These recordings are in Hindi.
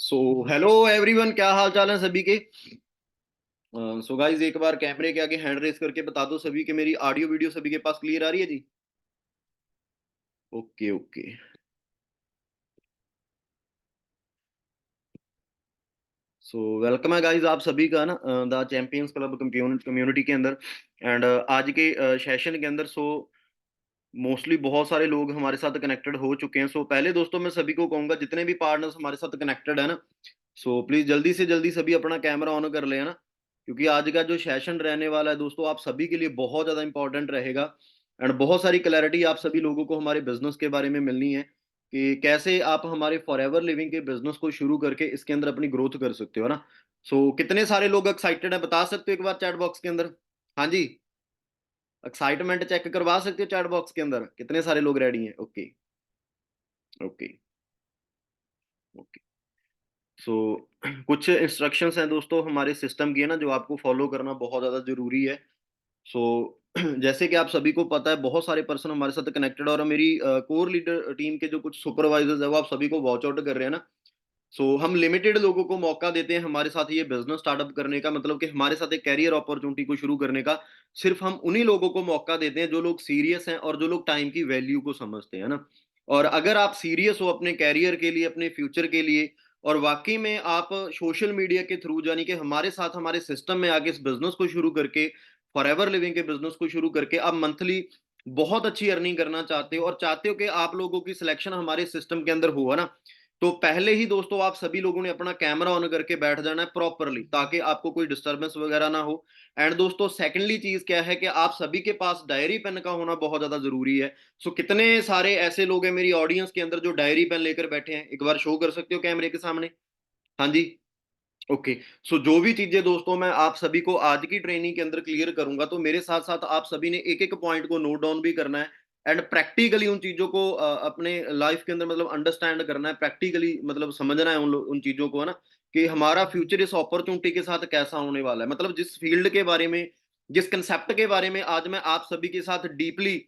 सो हेलो एवरीवन, क्या हाल चाल है सभी के। सो गाइज, एक बार कैमरे के आगे हैंड रेस करके बता दो सभी के मेरी ऑडियो वीडियो सभी के पास क्लियर आ रही है जी। Okay okay. सो वेलकम है गाइज आप सभी का ना द चैंपियंस क्लब कम्युनिटी के अंदर। एंड आज के सेशन के अंदर मोस्टली बहुत सारे लोग हमारे साथ कनेक्टेड हो चुके हैं। सो पहले दोस्तों मैं सभी को कहूंगा, जितने भी पार्टनर्स हमारे साथ कनेक्टेड है ना, सो प्लीज जल्दी से जल्दी सभी अपना कैमरा ऑन कर ले, है ना, क्योंकि आज का जो सेशन रहने वाला है दोस्तों, आप सभी के लिए बहुत ज्यादा इंपॉर्टेंट रहेगा। एंड बहुत सारी क्लैरिटी आप सभी लोगों को हमारे बिजनेस के बारे में मिलनी है कि कैसे आप हमारे फॉरएवर लिविंग के बिजनेस को शुरू करके इसके अंदर अपनी ग्रोथ कर सकते हो ना। सो कितने सारे लोग एक्साइटेड है, बता सकते हो एक बार चैट बॉक्स के अंदर। हाँ जी, एक्साइटमेंट चेक करवा सकते हो चैट बॉक्स के अंदर, कितने सारे लोग रेडी हैं। Okay okay okay. सो कुछ इंस्ट्रक्शंस हैं दोस्तों हमारे सिस्टम की, है ना, जो आपको फॉलो करना बहुत ज़्यादा ज़रूरी है। सो जैसे कि आप सभी को पता है, बहुत सारे पर्सन हमारे साथ कनेक्टेड, और मेरी कोर लीडर टीम के जो कुछ सुपरवाइजर्स है वो आप सभी को वॉच आउट कर रहे हैं ना। सो हम लिमिटेड लोगों को मौका देते हैं हमारे साथ ये बिजनेस स्टार्टअप करने का, मतलब कि हमारे साथ एक कैरियर अपॉर्चुनिटी को शुरू करने का। सिर्फ हम उन्हीं लोगों को मौका देते हैं जो लोग सीरियस हैं और जो लोग टाइम की वैल्यू को समझते हैं ना। और अगर आप सीरियस हो अपने कैरियर के लिए, अपने फ्यूचर के लिए, और वाकई में आप सोशल मीडिया के थ्रू, यानी कि हमारे साथ हमारे सिस्टम में आके इस बिजनेस को शुरू करके, फॉरएवर लिविंग के बिजनेस को शुरू करके आप मंथली बहुत अच्छी अर्निंग करना चाहते हो, और चाहते हो कि आप लोगों की सिलेक्शन हमारे सिस्टम के अंदर हुआ ना, तो पहले ही दोस्तों आप सभी लोगों ने अपना कैमरा ऑन करके बैठ जाना है प्रॉपरली, ताकि आपको कोई डिस्टरबेंस वगैरह ना हो। एंड दोस्तों, सेकंडली चीज क्या है कि आप सभी के पास डायरी पेन का होना बहुत ज्यादा जरूरी है। सो कितने सारे ऐसे लोग हैं मेरी ऑडियंस के अंदर जो डायरी पेन लेकर बैठे हैं, एक बार शो कर सकते हो कैमरे के सामने? हाँ जी। ओके। सो जो भी चीजें दोस्तों मैं आप सभी को आज की ट्रेनिंग के अंदर क्लियर करूंगा, तो मेरे साथ साथ आप सभी ने एक एक पॉइंट को नोट डाउन भी करना है, एंड प्रैक्टिकली उन चीजों को अपने लाइफ के अंदर मतलब अंडरस्टैंड करना है, प्रैक्टिकली मतलब समझना है उन चीजों को, है ना, कि हमारा फ्यूचर इस अपॉर्चुनिटी के साथ कैसा होने वाला है। मतलब जिस फील्ड के बारे में, जिस कंसेप्ट के बारे में आज मैं आप सभी के साथ डीपली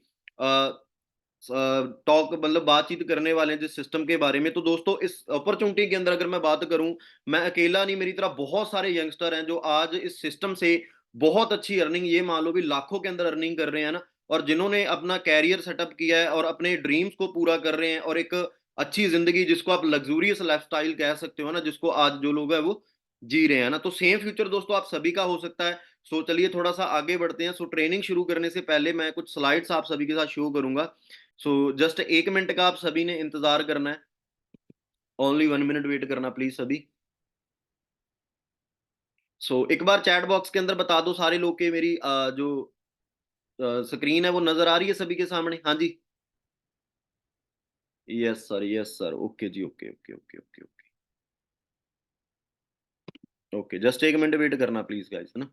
टॉक मतलब बातचीत करने वाले हैं जिस सिस्टम के बारे में, तो दोस्तों इस अपॉर्चुनिटी के अंदर अगर मैं बात करूं, मैं अकेला नहीं, मेरी तरह बहुत सारे यंगस्टर हैं जो आज इस सिस्टम से बहुत अच्छी अर्निंग, ये मान लो भी लाखों के अंदर अर्निंग कर रहे हैं ना, और जिन्होंने अपना कैरियर सेटअप किया है और अपने ड्रीम्स को पूरा कर रहे हैं, और एक अच्छी जिंदगी जिसको आप लग्जूरियस लाइफस्टाइल कह सकते हो ना, जिसको आज जो लोग हैं वो जी रहे हैं ना, तो सेम फ्यूचर दोस्तों आप सभी का हो सकता है। सो चलिए थोड़ा सा आगे बढ़ते हैं। सो ट्रेनिंग शुरू करने से पहले मैं कुछ स्लाइड्स आप सभी के साथ शो करूंगा। सो जस्ट 1 मिनट का आप सभी ने इंतजार करना है। ओनली 1 मिनट वेट करना प्लीज सभी। सो एक बार चैट बॉक्स के अंदर बता दो सारे लोग के मेरी जो स्क्रीन है वो नजर आ रही है सभी के सामने? हाँ जी। Yes sir, yes sir, okay जी, okay okay okay okay okay. Okay, just 1 minute wait करना प्लीज गाइस, है ना।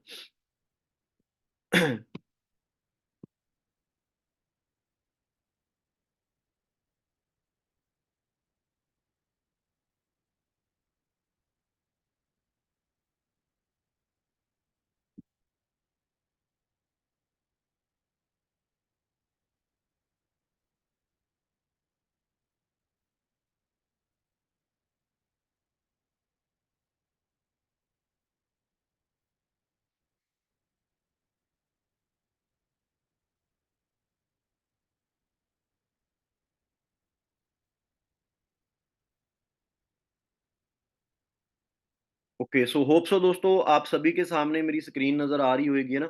ओके, सो होप सो दोस्तों आप सभी के सामने मेरी स्क्रीन नजर आ रही होगी, है ना?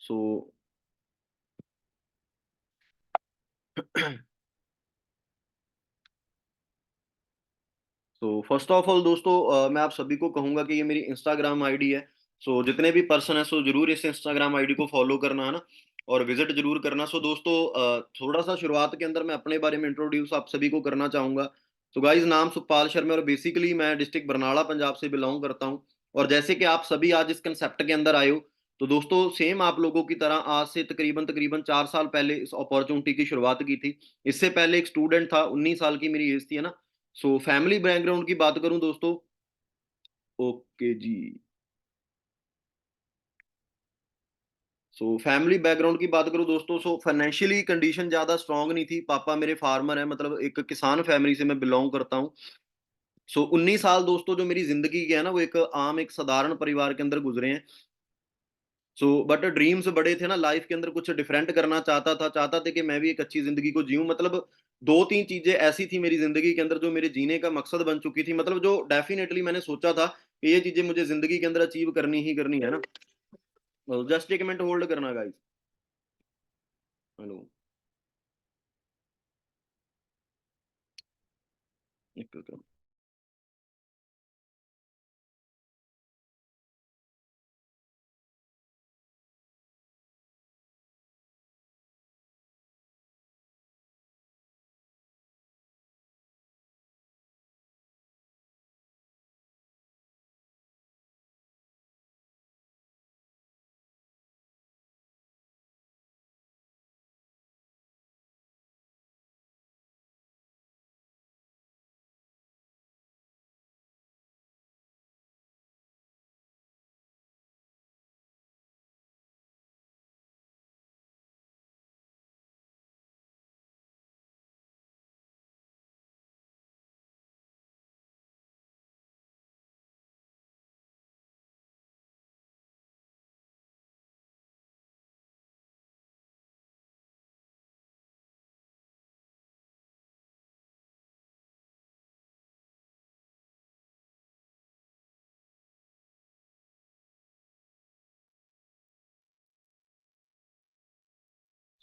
सो तो फर्स्ट ऑफ ऑल दोस्तों, मैं आप सभी को कहूंगा कि ये मेरी इंस्टाग्राम आईडी है। सो जितने भी पर्सन है सो जरूर इस इंस्टाग्राम आईडी को फॉलो करना, है ना, और विजिट जरूर करना। सो दोस्तों, थोड़ा सा शुरुआत के अंदर मैं अपने बारे में इंट्रोड्यूस आप सभी को करना चाहूंगा। तो गाइज, नाम सुखपाल शर्मा, और बेसिकली मैं डिस्ट्रिक्ट बरनाला पंजाब से बिलोंग करता हूँ। और जैसे कि आप सभी आज इस कंसेप्ट के अंदर आए हो, तो दोस्तों सेम आप लोगों की तरह आज से तकरीबन तकरीबन 4 साल पहले इस अपॉर्चुनिटी की शुरुआत की थी। इससे पहले एक स्टूडेंट था, 19 साल की मेरी एज थी, है ना। सो फैमिली बैकग्राउंड की बात करूं दोस्तों। ओके जी। सो फैमिली बैकग्राउंड की बात करूं दोस्तों, सो फाइनेंशियली कंडीशन ज्यादा स्ट्रांग नहीं थी। पापा मेरे फार्मर है, मतलब एक किसान फैमिली से मैं बिलोंग करता हूं। सो 19 साल दोस्तों जो मेरी जिंदगी के है ना, वो एक आम एक साधारण परिवार के अंदर गुजरे हैं। सो बट ड्रीम्स बड़े थे ना लाइफ के अंदर, कुछ डिफरेंट करना चाहता था कि मैं भी एक अच्छी जिंदगी को जीऊं। मतलब दो तीन चीजें ऐसी थी मेरी जिंदगी के अंदर जो मेरे जीने का मकसद बन चुकी थी, मतलब जो डेफिनेटली मैंने सोचा था कि ये चीजें मुझे जिंदगी के अंदर अचीव करनी ही करनी है ना। जस्ट 1 मिनट होल्ड करना गाइस। हेलो। एक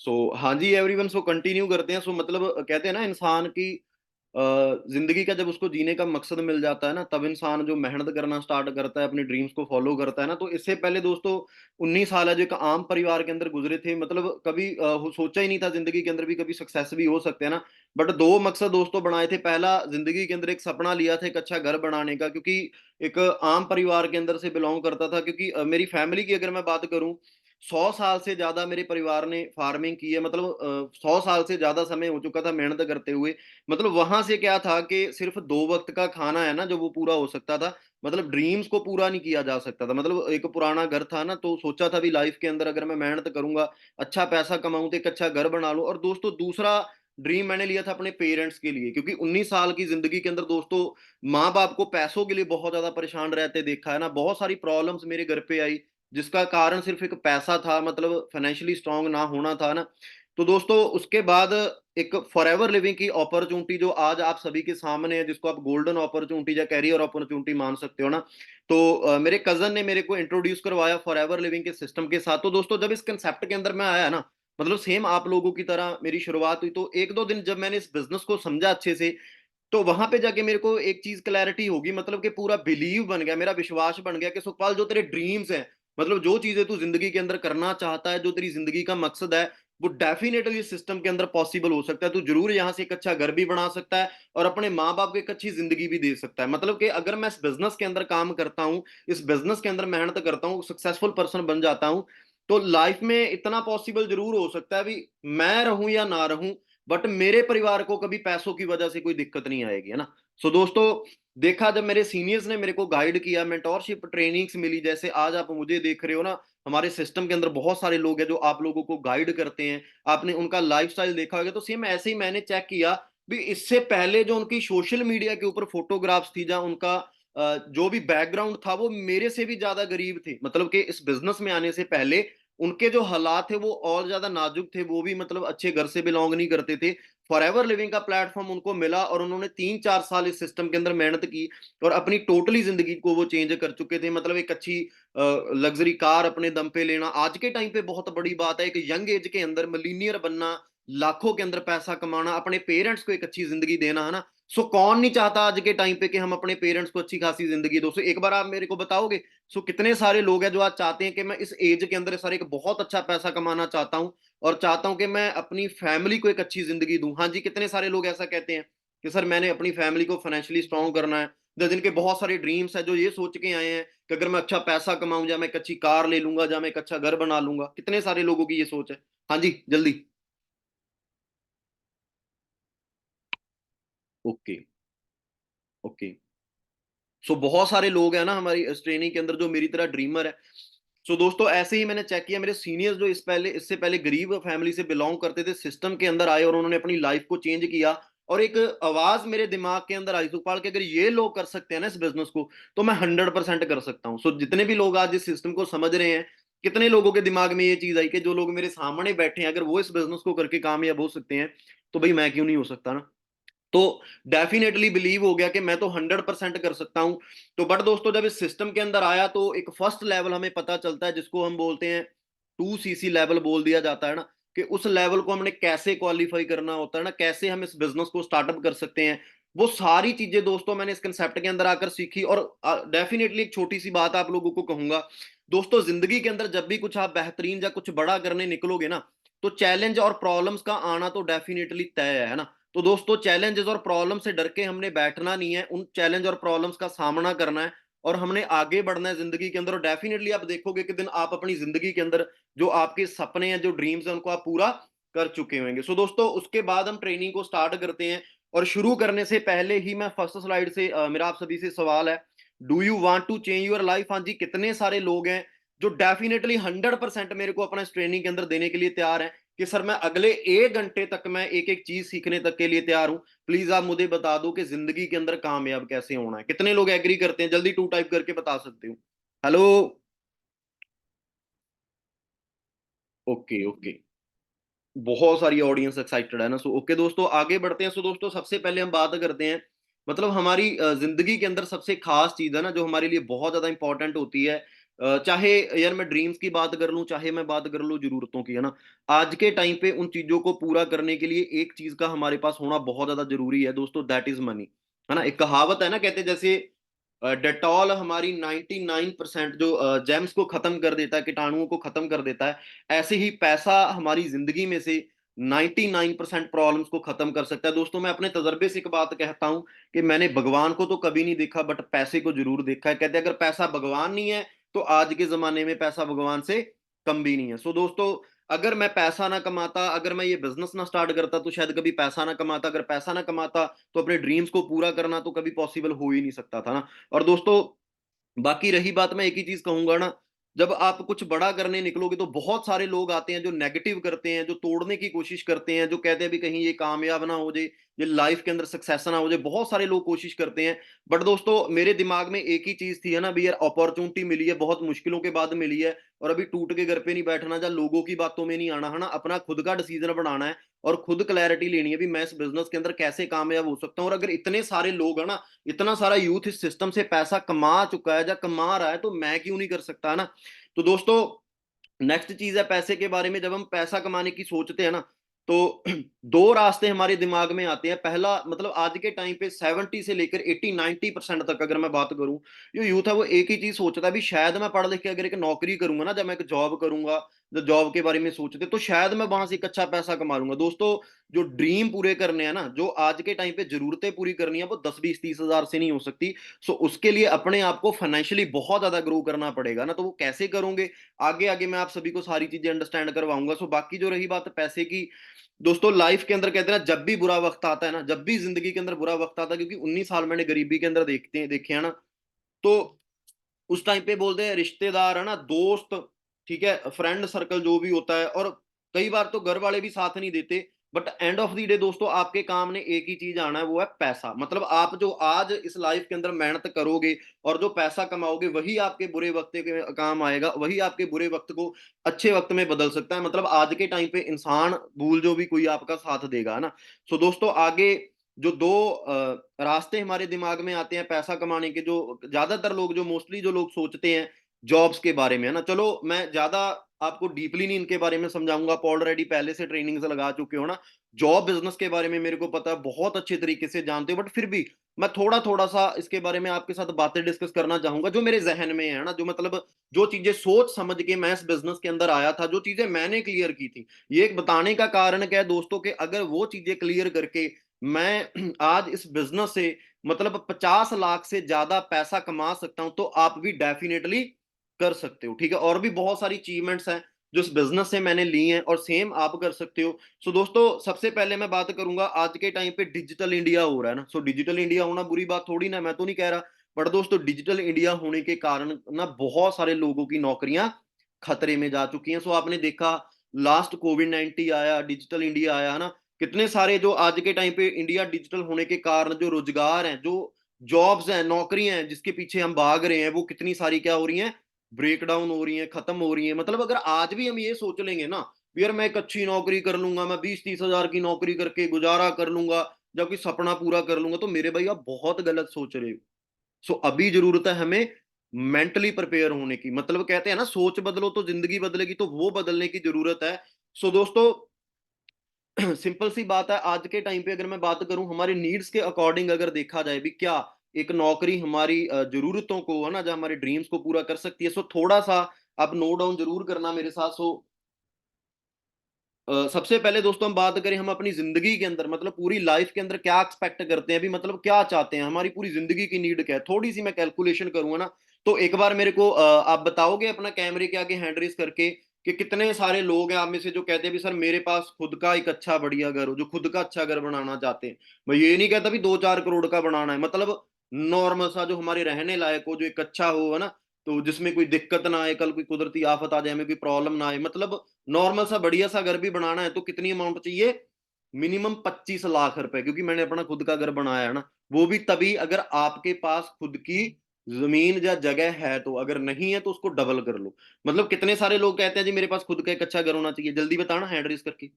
हाँ जी एवरीवन, कंटिन्यू करते हैं। मतलब कहते हैं ना, इंसान की जिंदगी का जब उसको जीने का मकसद मिल जाता है ना, तब इंसान जो मेहनत करना स्टार्ट करता है, अपनी ड्रीम्स को फॉलो करता है ना। तो इससे पहले दोस्तों 19 साल है जो एक आम परिवार के अंदर गुजरे थे, मतलब कभी सोचा ही नहीं था जिंदगी के अंदर भी कभी सक्सेस भी हो सकते हैं ना। बट दो मकसद दोस्तों बनाए थे। पहला, जिंदगी के अंदर एक सपना लिया था एक अच्छा घर बनाने का, क्योंकि एक आम परिवार के अंदर से बिलोंग करता था। क्योंकि मेरी फैमिली की अगर मैं बात करूं, 100 साल से ज्यादा मेरे परिवार ने फार्मिंग की है। मतलब 100 साल से ज्यादा समय हो चुका था मेहनत करते हुए। मतलब वहां से क्या था कि सिर्फ 2 वक्त का खाना है ना जो वो पूरा हो सकता था। मतलब ड्रीम्स को पूरा नहीं किया जा सकता था। मतलब एक पुराना घर था ना, तो सोचा था भी लाइफ के अंदर अगर मैं मेहनत करूंगा, अच्छा पैसा कमाऊं, तो एक अच्छा घर बना लूं। और दोस्तों दूसरा ड्रीम मैंने लिया था अपने पेरेंट्स के लिए, क्योंकि 19 साल की जिंदगी के अंदर दोस्तों माँ बाप को पैसों के लिए बहुत ज्यादा परेशान रहते देखा है ना। बहुत सारी प्रॉब्लम्स मेरे घर पे आई, जिसका कारण सिर्फ एक पैसा था, मतलब फाइनेंशियली स्ट्रांग ना होना था ना। तो दोस्तों उसके बाद एक फॉरएवर लिविंग की अपॉर्चुनिटी जो आज आप सभी के सामने है, जिसको आप गोल्डन अपॉर्चुनिटी या कैरियर अपॉर्चुनिटी मान सकते हो ना। तो मेरे कजन ने मेरे को इंट्रोड्यूस करवाया फॉरएवर लिविंग के सिस्टम के साथ। तो दोस्तों जब इस कंसेप्ट के अंदर मैं आया ना, मतलब सेम आप लोगों की तरह मेरी शुरुआत हुई। तो एक दो दिन जब मैंने इस बिजनेस को समझा अच्छे से, तो वहां पे जाके मेरे को एक चीज क्लैरिटी होगी, मतलब कि पूरा बिलीव बन गया, मेरा विश्वास बन गया कि सुखपाल, जो तेरे ड्रीम्स हैं, मतलब जो चीजें तू जिंदगी के अंदर करना चाहता है, जो तेरी जिंदगी का मकसद है, वो डेफिनेटली इस सिस्टम के अंदर पॉसिबल हो सकता है। तू जरूर यहाँ से एक अच्छा घर भी बना सकता है और अपने माँ बाप को एक अच्छी जिंदगी भी दे सकता है। मतलब कि अगर मैं इस बिजनेस के अंदर काम करता हूँ, इस बिजनेस के अंदर मेहनत करता हूँ, सक्सेसफुल पर्सन बन जाता हूँ, तो लाइफ में इतना पॉसिबल जरूर हो सकता है भी, मैं रहूं या ना रहूं, बट मेरे परिवार को कभी पैसों की वजह से कोई दिक्कत नहीं आएगी, है ना। दोस्तों देखा, जब मेरे सीनियर्स ने मेरे को गाइड किया, मेंटोरशिप ट्रेनिंग्स मिली, जैसे आज आप मुझे देख रहे हो ना, हमारे सिस्टम के अंदर बहुत सारे लोग हैं जो आप लोगों को गाइड करते हैं। आपने उनका लाइफस्टाइल देखा होगा, तो सेम ऐसे ही मैंने चेक किया भी। इससे पहले जो उनकी सोशल मीडिया के ऊपर फोटोग्राफ्स थी, जहां उनका जो भी बैकग्राउंड था, वो मेरे से भी ज्यादा गरीब थे। मतलब कि इस बिजनेस में आने से पहले उनके जो हालात थे वो और ज्यादा नाजुक थे। वो भी मतलब अच्छे घर से बिलोंग नहीं करते थे। फॉरएवर लिविंग का प्लेटफॉर्म उनको मिला और उन्होंने 3-4 साल इस सिस्टम के अंदर मेहनत की और अपनी टोटली जिंदगी को वो चेंज कर चुके थे। मतलब एक अच्छी लग्जरी कार अपने दम पे लेना आज के टाइम पे बहुत बड़ी बात है। एक यंग एज के अंदर मिलीनियर बनना, लाखों के अंदर पैसा कमाना, अपने पेरेंट्स को एक अच्छी जिंदगी देना, है ना। कौन नहीं चाहता आज के टाइम पे कि हम अपने पेरेंट्स को अच्छी खासी जिंदगी दो। एक बार आप मेरे को बताओगे, कितने सारे लोग हैं जो आज चाहते हैं कि मैं इस एज के अंदर सर एक बहुत अच्छा पैसा कमाना चाहता हूं और चाहता हूं कि मैं अपनी फैमिली को एक अच्छी जिंदगी दूं। हाँ जी, कितने सारे लोग ऐसा कहते हैं कि सर मैंने अपनी फैमिली को फाइनेंशियली स्ट्रांग करना है। जिनके बहुत सारे ड्रीम्स है, जो ये सोच के आए हैं कि अगर मैं अच्छा पैसा कमाऊं, या मैं एक अच्छी कार ले लूंगा, या मैं एक अच्छा घर बना लूंगा। कितने सारे लोगों की ये सोच है। हाँ जी, जल्दी। ओके। ओके। बहुत सारे लोग हैं ना हमारी इस ट्रेनिंग के अंदर जो मेरी तरह ड्रीमर है। दोस्तों ऐसे ही मैंने चेक किया, मेरे सीनियर्स जो इससे पहले गरीब फैमिली से बिलोंग करते थे, सिस्टम के अंदर आए और उन्होंने अपनी लाइफ को चेंज किया। और एक आवाज मेरे दिमाग के अंदर आई, सुखपाल, के अगर ये लोग कर सकते हैं ना इस बिजनेस को, तो मैं 100% कर सकता हूँ। जितने भी लोग आज इस सिस्टम को समझ रहे हैं, कितने लोगों के दिमाग में ये चीज आई कि जो लोग मेरे सामने बैठे हैं, अगर वो इस बिजनेस को करके कामयाब हो सकते हैं, तो भाई मैं क्यों नहीं हो सकता ना। तो डेफिनेटली बिलीव हो गया कि मैं तो 100% कर सकता हूं। तो बट दोस्तों जब इस सिस्टम के अंदर आया, तो एक फर्स्ट लेवल हमें पता चलता है, जिसको हम बोलते हैं 2CC लेवल बोल दिया जाता है ना, कि उस लेवल को हमने कैसे क्वालिफाई करना होता है ना, कैसे हम इस बिजनेस को स्टार्टअप कर सकते हैं। वो सारी चीजें दोस्तों मैंने इस कंसेप्ट के अंदर आकर सीखी। और डेफिनेटली एक छोटी सी बात आप लोगों को कहूंगा, दोस्तों जिंदगी के अंदर जब भी कुछ आप बेहतरीन या कुछ बड़ा करने निकलोगे ना, तो चैलेंज और प्रॉब्लम्स का आना तो डेफिनेटली तय है ना। तो दोस्तों चैलेंजेस और प्रॉब्लम से डर के हमने बैठना नहीं है, उन चैलेंज और प्रॉब्लम्स का सामना करना है और हमने आगे बढ़ना है जिंदगी के अंदर। और डेफिनेटली आप देखोगे कि दिन आप अपनी जिंदगी के अंदर जो आपके सपने हैं, जो ड्रीम्स हैं, उनको आप पूरा कर चुके होंगे। दोस्तों उसके बाद हम ट्रेनिंग को स्टार्ट करते हैं। और शुरू करने से पहले ही मैं फर्स्ट स्लाइड से मेरा आप सभी से सवाल है, do you want to change your life? हाँ जी, कितने सारे लोग हैं जो डेफिनेटली 100% मेरे को अपना इस ट्रेनिंग के अंदर देने के लिए तैयार हैं कि सर मैं अगले 1 घंटे तक मैं एक एक चीज सीखने तक के लिए तैयार हूं। प्लीज आप मुझे बता दो कि जिंदगी के अंदर कामयाब कैसे होना है। कितने लोग एग्री करते हैं? जल्दी टू टाइप करके बता सकते हो। हेलो। ओके। ओके। बहुत सारी ऑडियंस एक्साइटेड है ना। ओके दोस्तों, आगे बढ़ते हैं। दोस्तों सबसे पहले हम बात करते हैं, मतलब हमारी जिंदगी के अंदर सबसे खास चीज है ना, जो हमारे लिए बहुत ज्यादा इंपॉर्टेंट होती है, चाहे यार मैं ड्रीम्स की बात कर लूँ, चाहे मैं बात कर लूँ ज़रूरतों की, है ना? आज के टाइम पे उन चीज़ों को पूरा करने के लिए एक चीज़ का हमारे पास होना बहुत ज़्यादा ज़रूरी है दोस्तों, दैट इज़ मनी, है ना? एक कहावत है ना, कहते हैं जैसे डेटॉल हमारी 99% जो जेर्म्स को खत्म कर देता है, कीटाणुओं को खत्म कर देता है, ऐसे ही पैसा हमारी ज़िंदगी में से 99% प्रॉब्लम्स को खत्म कर सकता है। दोस्तों, मैं अपने तजुर्बे से एक बात कहता हूँ कि मैंने भगवान को तो कभी नहीं देखा, बट पैसे को ज़रूर देखा है। कहते हैं अगर पैसा भगवान नहीं है, तो आज के ज़माने में पैसा भगवान से कम भी नहीं है। सो दोस्तों, अगर मैं पैसा ना कमाता, अगर मैं ये बिज़नेस ना स्टार्ट करता, तो शायद कभी पैसा ना कमाता। अगर पैसा ना कमाता, तो अपने ड्रीम्स को पूरा करना तो कभी पॉसिबल हो ही नहीं सकता था ना। और दोस्तों, बाकी रही बात, मैं एक ही चीज़ कहूँगा ना, जब आप कुछ बड़ा करने निकलोगे तो बहुत सारे लोग आते हैं जो नेगेटिव करते हैं, जो तोड़ने की कोशिश करते हैं, जो कहते हैं भी कहीं ये कामयाब ना हो जाए, ये लाइफ के अंदर सक्सेस ना हो जाए, बहुत सारे लोग कोशिश करते हैं। बट दोस्तों, मेरे दिमाग में एक ही चीज़ थी, है ना, भी यार अपॉर्च्युनिटी मिली है, बहुत मुश्किलों के बाद मिली है, और अभी टूट के घर पे नहीं बैठना, या लोगों की बातों में नहीं आना, है ना, अपना खुद का डिसीजन बनाना है और खुद क्लैरिटी लेनी है भी मैं इस बिज़नेस के अंदर कैसे कामयाब हो सकता हूँ। और अगर इतने सारे लोग, है ना, इतना सारा यूथ इस सिस्टम से पैसा कमा चुका है या कमा रहा है, तो मैं क्यों नहीं कर सकता, है ना? तो दोस्तों, नेक्स्ट चीज़ है पैसे के बारे में, जब हम पैसा कमाने की सोचते हैं ना, तो 2 रास्ते हमारे दिमाग में आते हैं। पहला, मतलब आज के टाइम पे 70 से लेकर 80-90% तक अगर मैं बात करूँ, जो यूथ है वो एक ही चीज़ सोचता है भी शायद मैं पढ़ लिख के अगर एक नौकरी करूँगा ना, जब मैं एक जॉब करूँगा, जब जॉब के बारे में सोचते तो शायद मैं वहाँ से एक अच्छा पैसा कमा लूँगा। दोस्तों, जो ड्रीम पूरे करने हैं ना, जो आज के टाइम पे ज़रूरतें पूरी करनी है, वो 10, 20, 30 हज़ार से नहीं हो सकती। सो उसके लिए अपने आप को फाइनेंशियली बहुत ज़्यादा ग्रो करना पड़ेगा ना, तो वो कैसे करोगे? आगे-आगे मैं आप सभी को सारी चीज़ें अंडरस्टैंड करवाऊँगा। सो बाकी जो रही बात पैसे की, दोस्तों लाइफ़ के अंदर कहते हैं ना, जब भी बुरा वक़्त आता है ना, जब भी ज़िंदगी के अंदर बुरा वक़्त आता है, क्योंकि 19 साल मैंने गरीबी के अंदर देखे हैं ना, तो उस टाइम पे बोलते हैं रिश्तेदार, है ना, दोस्त, ठीक है, फ्रेंड सर्कल जो भी होता है, और कई बार तो घर वाले भी साथ नहीं देते। But end of the day दोस्तों, आपके काम ने एक ही चीज़ आना है, वो है पैसा। मतलब आप जो आज इस लाइफ़ के अंदर मेहनत करोगे और जो पैसा कमाओगे, वही आपके बुरे वक़्त के काम आएगा, वही आपके बुरे वक़्त को अच्छे वक़्त में बदल सकता है। मतलब आज के टाइम पे इंसान भूल जो भी कोई आपका साथ देगा, है ना? सो दोस्तों, आगे जो 2 रास्ते हमारे दिमाग में आते हैं पैसा कमाने के, जो ज़्यादातर लोग, जो मोस्टली जो लोग सोचते हैं जॉब्स के बारे में, है ना? चलो मैं ज़्यादा आपको डीपली नहीं इनके बारे में समझाऊँगा, आप ऑलरेडी पहले से ट्रेनिंग्स लगा चुके हो ना। जॉब बिज़नेस के बारे में मेरे को पता है, बहुत अच्छे तरीके से जानते हो, बट फिर भी मैं थोड़ा-थोड़ा सा इसके बारे में आपके साथ बातें डिस्कस करना चाहूँगा, जो मेरे ज़हन में है ना, जो मतलब जो चीज़ें सोच समझ के मैं इस बिज़नेस के अंदर आया था, जो चीज़ें मैंने क्लियर की थी। ये एक बताने का कारण क्या है दोस्तों, कि अगर वो चीज़ें क्लियर करके मैं आज इस बिज़नेस से मतलब 50 लाख से ज़्यादा पैसा कमा सकता हूँ, तो आप भी डेफ़िनेटली कर सकते हो, ठीक है? और भी बहुत सारी अचीवमेंट्स हैं, जो इस बिज़नेस से मैंने ली हैं, और सेम आप कर सकते हो। सो दोस्तों, सबसे पहले मैं बात करूँगा, आज के टाइम पे डिजिटल इंडिया हो रहा है ना, सो डिजिटल इंडिया होना बुरी बात थोड़ी ना है, मैं तो नहीं कह रहा। बट दोस्तों, डिजिटल इंडिया होने के कारण ना बहुत सारे लोगों की नौकरियाँ खतरे में जा चुकी हैं। सो आपने देखा, लास्ट कोविड-19 आया, डिजिटल इंडिया आया, है ना? कितने सारे जो आज के टाइम पे इंडिया डिजिटल होने के कारण जो रोजगार हैं, जो जॉब्स हैं, नौकरियां हैं, जिसके पीछे हम भाग रहे हैं, वो कितनी सारी क्या हो रही हैं, ब्रेक डाउन हो रही हैं, खत्म हो रही हैं। मतलब अगर आज भी हम ये सोच लेंगे ना, भी यार मैं एक अच्छी नौकरी कर लूंगा, मैं 20-30 हजार की नौकरी करके गुजारा कर लूंगा, जब कोई सपना पूरा कर लूंगा, तो मेरे भाई आप बहुत गलत सोच रहे हो। सो अभी जरूरत है हमें मेंटली प्रिपेयर होने की। मतलब कहते हैं ना, सोच बदलो तो जिंदगी बदलेगी, तो वो बदलने की जरूरत है। सो दोस्तों, सिंपल सी बात है, आज के टाइम पे अगर मैं बात करूं, हमारे नीड्स के अकॉर्डिंग अगर देखा जाए भी, क्या एक नौकरी हमारी जरूरतों को, है ना, जो हमारे ड्रीम्स को पूरा कर सकती है। सो थोड़ा सा आप नोट डाउन जरूर करना मेरे साथ। सो सबसे पहले दोस्तों, हम बात करें, हम अपनी ज़िंदगी के अंदर, मतलब पूरी लाइफ़ के अंदर क्या एक्सपेक्ट करते हैं, अभी मतलब क्या चाहते हैं, हमारी पूरी ज़िंदगी की नीड क्या है? थोड़ी-सी मैं कैलकुलेशन करूँगा ना, तो एक बार मेरे को आप बताओगे अपना कैमरे के आगे हैंड रेज़ करके, कि कितने सारे लोग हैं आप में से जो कहते हैं भी सर मेरे पास खुद का एक अच्छा बढ़िया घर हो, जो खुद का अच्छा घर बनाना चाहते हैं। मैं ये नहीं कहता भी 2-4 करोड़ का बनाना है, मतलब नॉर्मल सा जो हमारे रहने लायक हो, जो एक अच्छा हो, है ना? तो जिसमें कोई दिक्कत ना आए, कल कोई कुदरती आफ़त आ जाए, हमें कोई प्रॉब्लम ना आए, मतलब नॉर्मल सा बढ़िया सा घर भी बनाना है, तो कितनी अमाउंट चाहिए? मिनिमम 25 लाख रुपए, क्योंकि मैंने अपना खुद का घर बनाया है ना, वो भी तभी अगर आपके पास खुद की ज़मीन या जगह है तो, अगर नहीं है तो उसको डबल कर लो। मतलब कितने सारे लोग कहते हैं जी मेरे पास खुद का एक अच्छा घर होना चाहिए, जल्दी बताना हैंड रेज़ करके।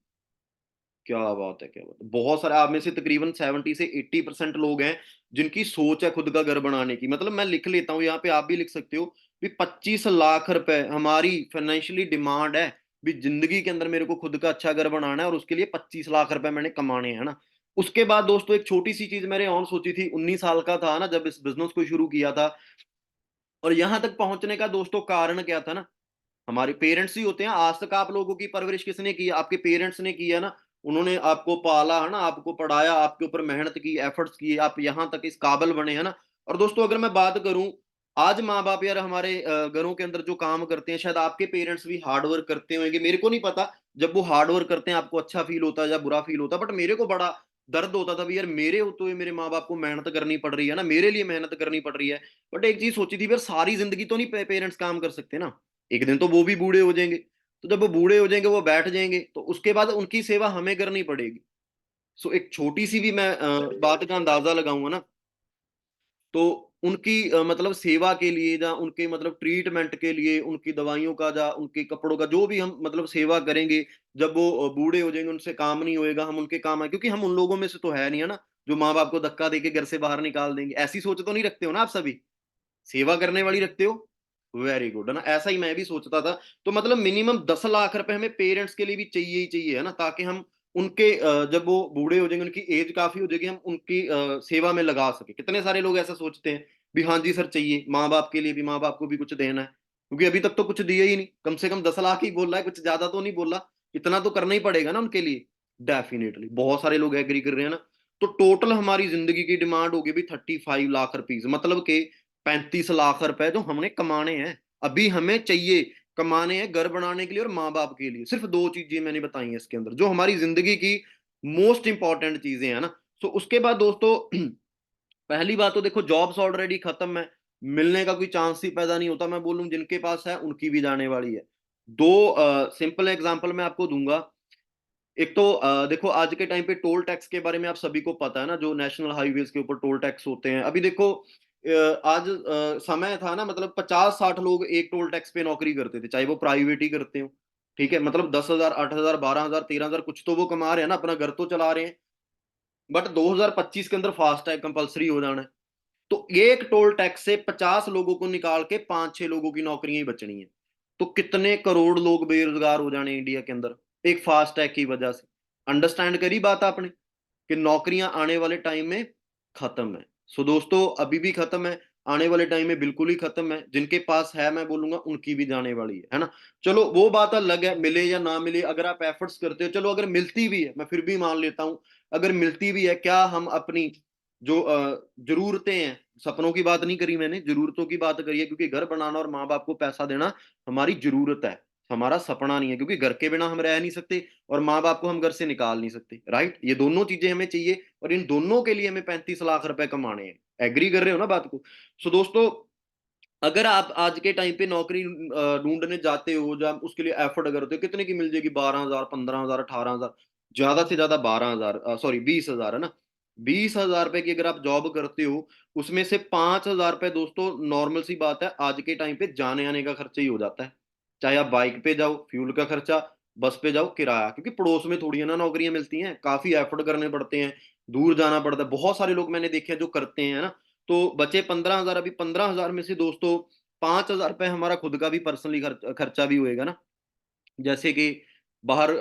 क्या बात है, क्या बात है। बहुत सारे आप में से तकरीबन 70 से 80% लोग हैं जिनकी सोच है खुद का घर बनाने की। मतलब मैं लिख लेता हूँ यहाँ पे, आप भी लिख सकते हो भी 25 लाख रुपए हमारी फाइनेंशियली डिमांड है भी जिंदगी के अंदर मेरे को खुद का अच्छा घर बनाना है और उसके लिए 25 लाख रुपए मैंने कमाने हैं ना। उसके बाद दोस्तों एक छोटी सी चीज मैंने और सोची थी, 19 साल का था ना जब इस बिजनेस को शुरू किया था। और यहां तक पहुंचने का दोस्तों कारण क्या था ना, हमारे पेरेंट्स ही होते हैं। आज तक आप लोगों की परवरिश किसने की? आपके पेरेंट्स ने की है ना। उन्होंने आपको पाला है ना, आपको पढ़ाया, आपके ऊपर मेहनत की, एफर्ट्स किए, आप यहाँ तक इस काबिल बने हैं ना। और दोस्तों अगर मैं बात करूं, आज माँ बाप यार हमारे घरों के अंदर जो काम करते हैं, शायद आपके पेरेंट्स भी हार्ड वर्क करते होंगे, मेरे को नहीं पता। जब वो हार्ड वर्क करते हैं आपको अच्छा फील होता है या बुरा फील होता है, बट मेरे को बड़ा दर्द होता था भी यार मेरे होते हुए मेरे माँ बाप को मेहनत करनी पड़ रही है ना, मेरे लिए मेहनत करनी पड़ रही है। बट एक चीज सोची थी, यार सारी जिंदगी तो नहीं पेरेंट्स काम कर सकते ना, एक दिन तो वो भी बूढ़े हो जाएंगे। तो जब वो बूढ़े हो जाएंगे, वो बैठ जाएंगे, तो उसके बाद उनकी सेवा हमें करनी पड़ेगी। सो एक छोटी सी भी मैं बात का अंदाजा लगाऊंगा ना, तो उनकी मतलब सेवा के लिए या उनके मतलब ट्रीटमेंट के लिए, उनकी दवाइयों का या उनके कपड़ों का जो भी हम मतलब सेवा करेंगे, जब वो बूढ़े हो जाएंगे, उनसे काम नहीं होएगा, हम उनके काम आए, क्योंकि हम उन लोगों में से तो है नहीं है ना जो माँ बाप को धक्का देके घर से बाहर निकाल देंगे। ऐसी सोच तो नहीं रखते हो ना आप सभी? सेवा करने वाली रखते हो। वेरी गुड है ना, ऐसा ही मैं भी सोचता था। तो मतलब मिनिमम 10 लाख रुपए हमें पेरेंट्स के लिए भी चाहिए ही चाहिए है ना, ताकि हम उनके जब वो बूढ़े हो जाएंगे, उनकी एज काफी हो जाएगी, हम उनकी सेवा में लगा सके। कितने सारे लोग ऐसा सोचते हैं भी हाँ जी सर चाहिए, माँ बाप के लिए भी, माँ बाप को भी कुछ देना है, क्योंकि अभी तक तो कुछ दिया ही नहीं। कम से कम 10 लाख ही बोल रहा है, कुछ ज्यादा तो नहीं बोल रहा। इतना तो करना ही पड़ेगा ना उनके लिए। डेफिनेटली बहुत सारे लोग एग्री कर रहे हैं ना। तो टोटल हमारी जिंदगी की डिमांड होगी भी 35 लाख रुपीज, मतलब के 35 लाख रुपए जो हमने कमाने हैं, अभी हमें चाहिए कमाने हैं घर बनाने के लिए और माँ बाप के लिए। सिर्फ दो चीजें मैंने बताई हैं इसके अंदर जो हमारी जिंदगी की मोस्ट इंपॉर्टेंट चीजें हैं ना। तो उसके बाद दोस्तों पहली बात तो देखो, जॉब्स ऑलरेडी खत्म है, मिलने का कोई चांस ही पैदा नहीं होता। मैं बोलूं जिनके पास है उनकी भी जाने वाली है। दो सिंपल एग्जांपल मैं आपको दूंगा। एक तो देखो आज के टाइम पे टोल टैक्स के बारे में आप सभी को पता है ना, जो नेशनल हाईवेज के ऊपर टोल टैक्स होते हैं। अभी देखो आज समय था ना, मतलब 50-60 लोग एक टोल टैक्स पे नौकरी करते थे, चाहे वो प्राइवेट ही करते हो। ठीक है, मतलब 10,000, 8,000, 12,000, 13,000 कुछ तो वो कमा रहे हैं ना, अपना घर तो चला रहे हैं। बट 2025 के अंदर फास्टैग कंपलसरी हो जाना है। तो एक टोल टैक्स से 50 लोगों को निकाल के 5-6 लोगों की नौकरियां ही बचनी है। तो कितने करोड़ लोग बेरोजगार हो जाने इंडिया के अंदर एक फास्ट टैग की वजह से। अंडरस्टैंड करी बात आपने कि नौकरियां आने वाले टाइम में खत्म है। सो दोस्तों अभी भी खत्म है, आने वाले टाइम में बिल्कुल ही खत्म है। जिनके पास है मैं बोलूंगा उनकी भी जाने वाली है ना। चलो वो बात अलग है, मिले या ना मिले, अगर आप एफर्ट्स करते हो, चलो अगर मिलती भी है मैं फिर भी मान लेता हूं। अगर मिलती भी है, क्या हम अपनी जो जरूरतें हैं, सपनों की बात नहीं करी मैंने, जरूरतों की बात करी है, क्योंकि घर बनाना और माँ बाप को पैसा देना हमारी जरूरत है, हमारा सपना नहीं है। क्योंकि घर के बिना हम रह नहीं सकते और माँ बाप को हम घर से निकाल नहीं सकते। राइट, ये दोनों चीजें हमें चाहिए और इन दोनों के लिए हमें 35 लाख रुपए कमाने हैं। एग्री कर रहे हो ना बात को? सो दोस्तों अगर आप आज के टाइम पे नौकरी ढूंढने जाते हो, जब उसके लिए एफर्ट करते हो, कितने की मिल जाएगी? 12,000, 15,000, 18,000, ज्यादा से ज्यादा 12,000, सॉरी 20,000 है ना। 20,000 रुपए की अगर आप जॉब करते हो, उसमें से 5,000 रुपए दोस्तों नॉर्मल सी बात है आज के टाइम पे जाने आने का खर्चा ही हो जाता है। चाहे आप बाइक पे जाओ फ्यूल का खर्चा, बस पे जाओ किराया, क्योंकि पड़ोस में थोड़ी है ना नौकरियां मिलती हैं, काफी एफर्ट करने पड़ते हैं, दूर जाना पड़ता है। बहुत सारे लोग मैंने देखे हैं जो करते हैं ना। तो बचे 15,000, अभी 15,000 में से दोस्तों 5,000 रुपए हमारा खुद का भी पर्सनली खर्चा भी होएगा ना। जैसे कि बाहर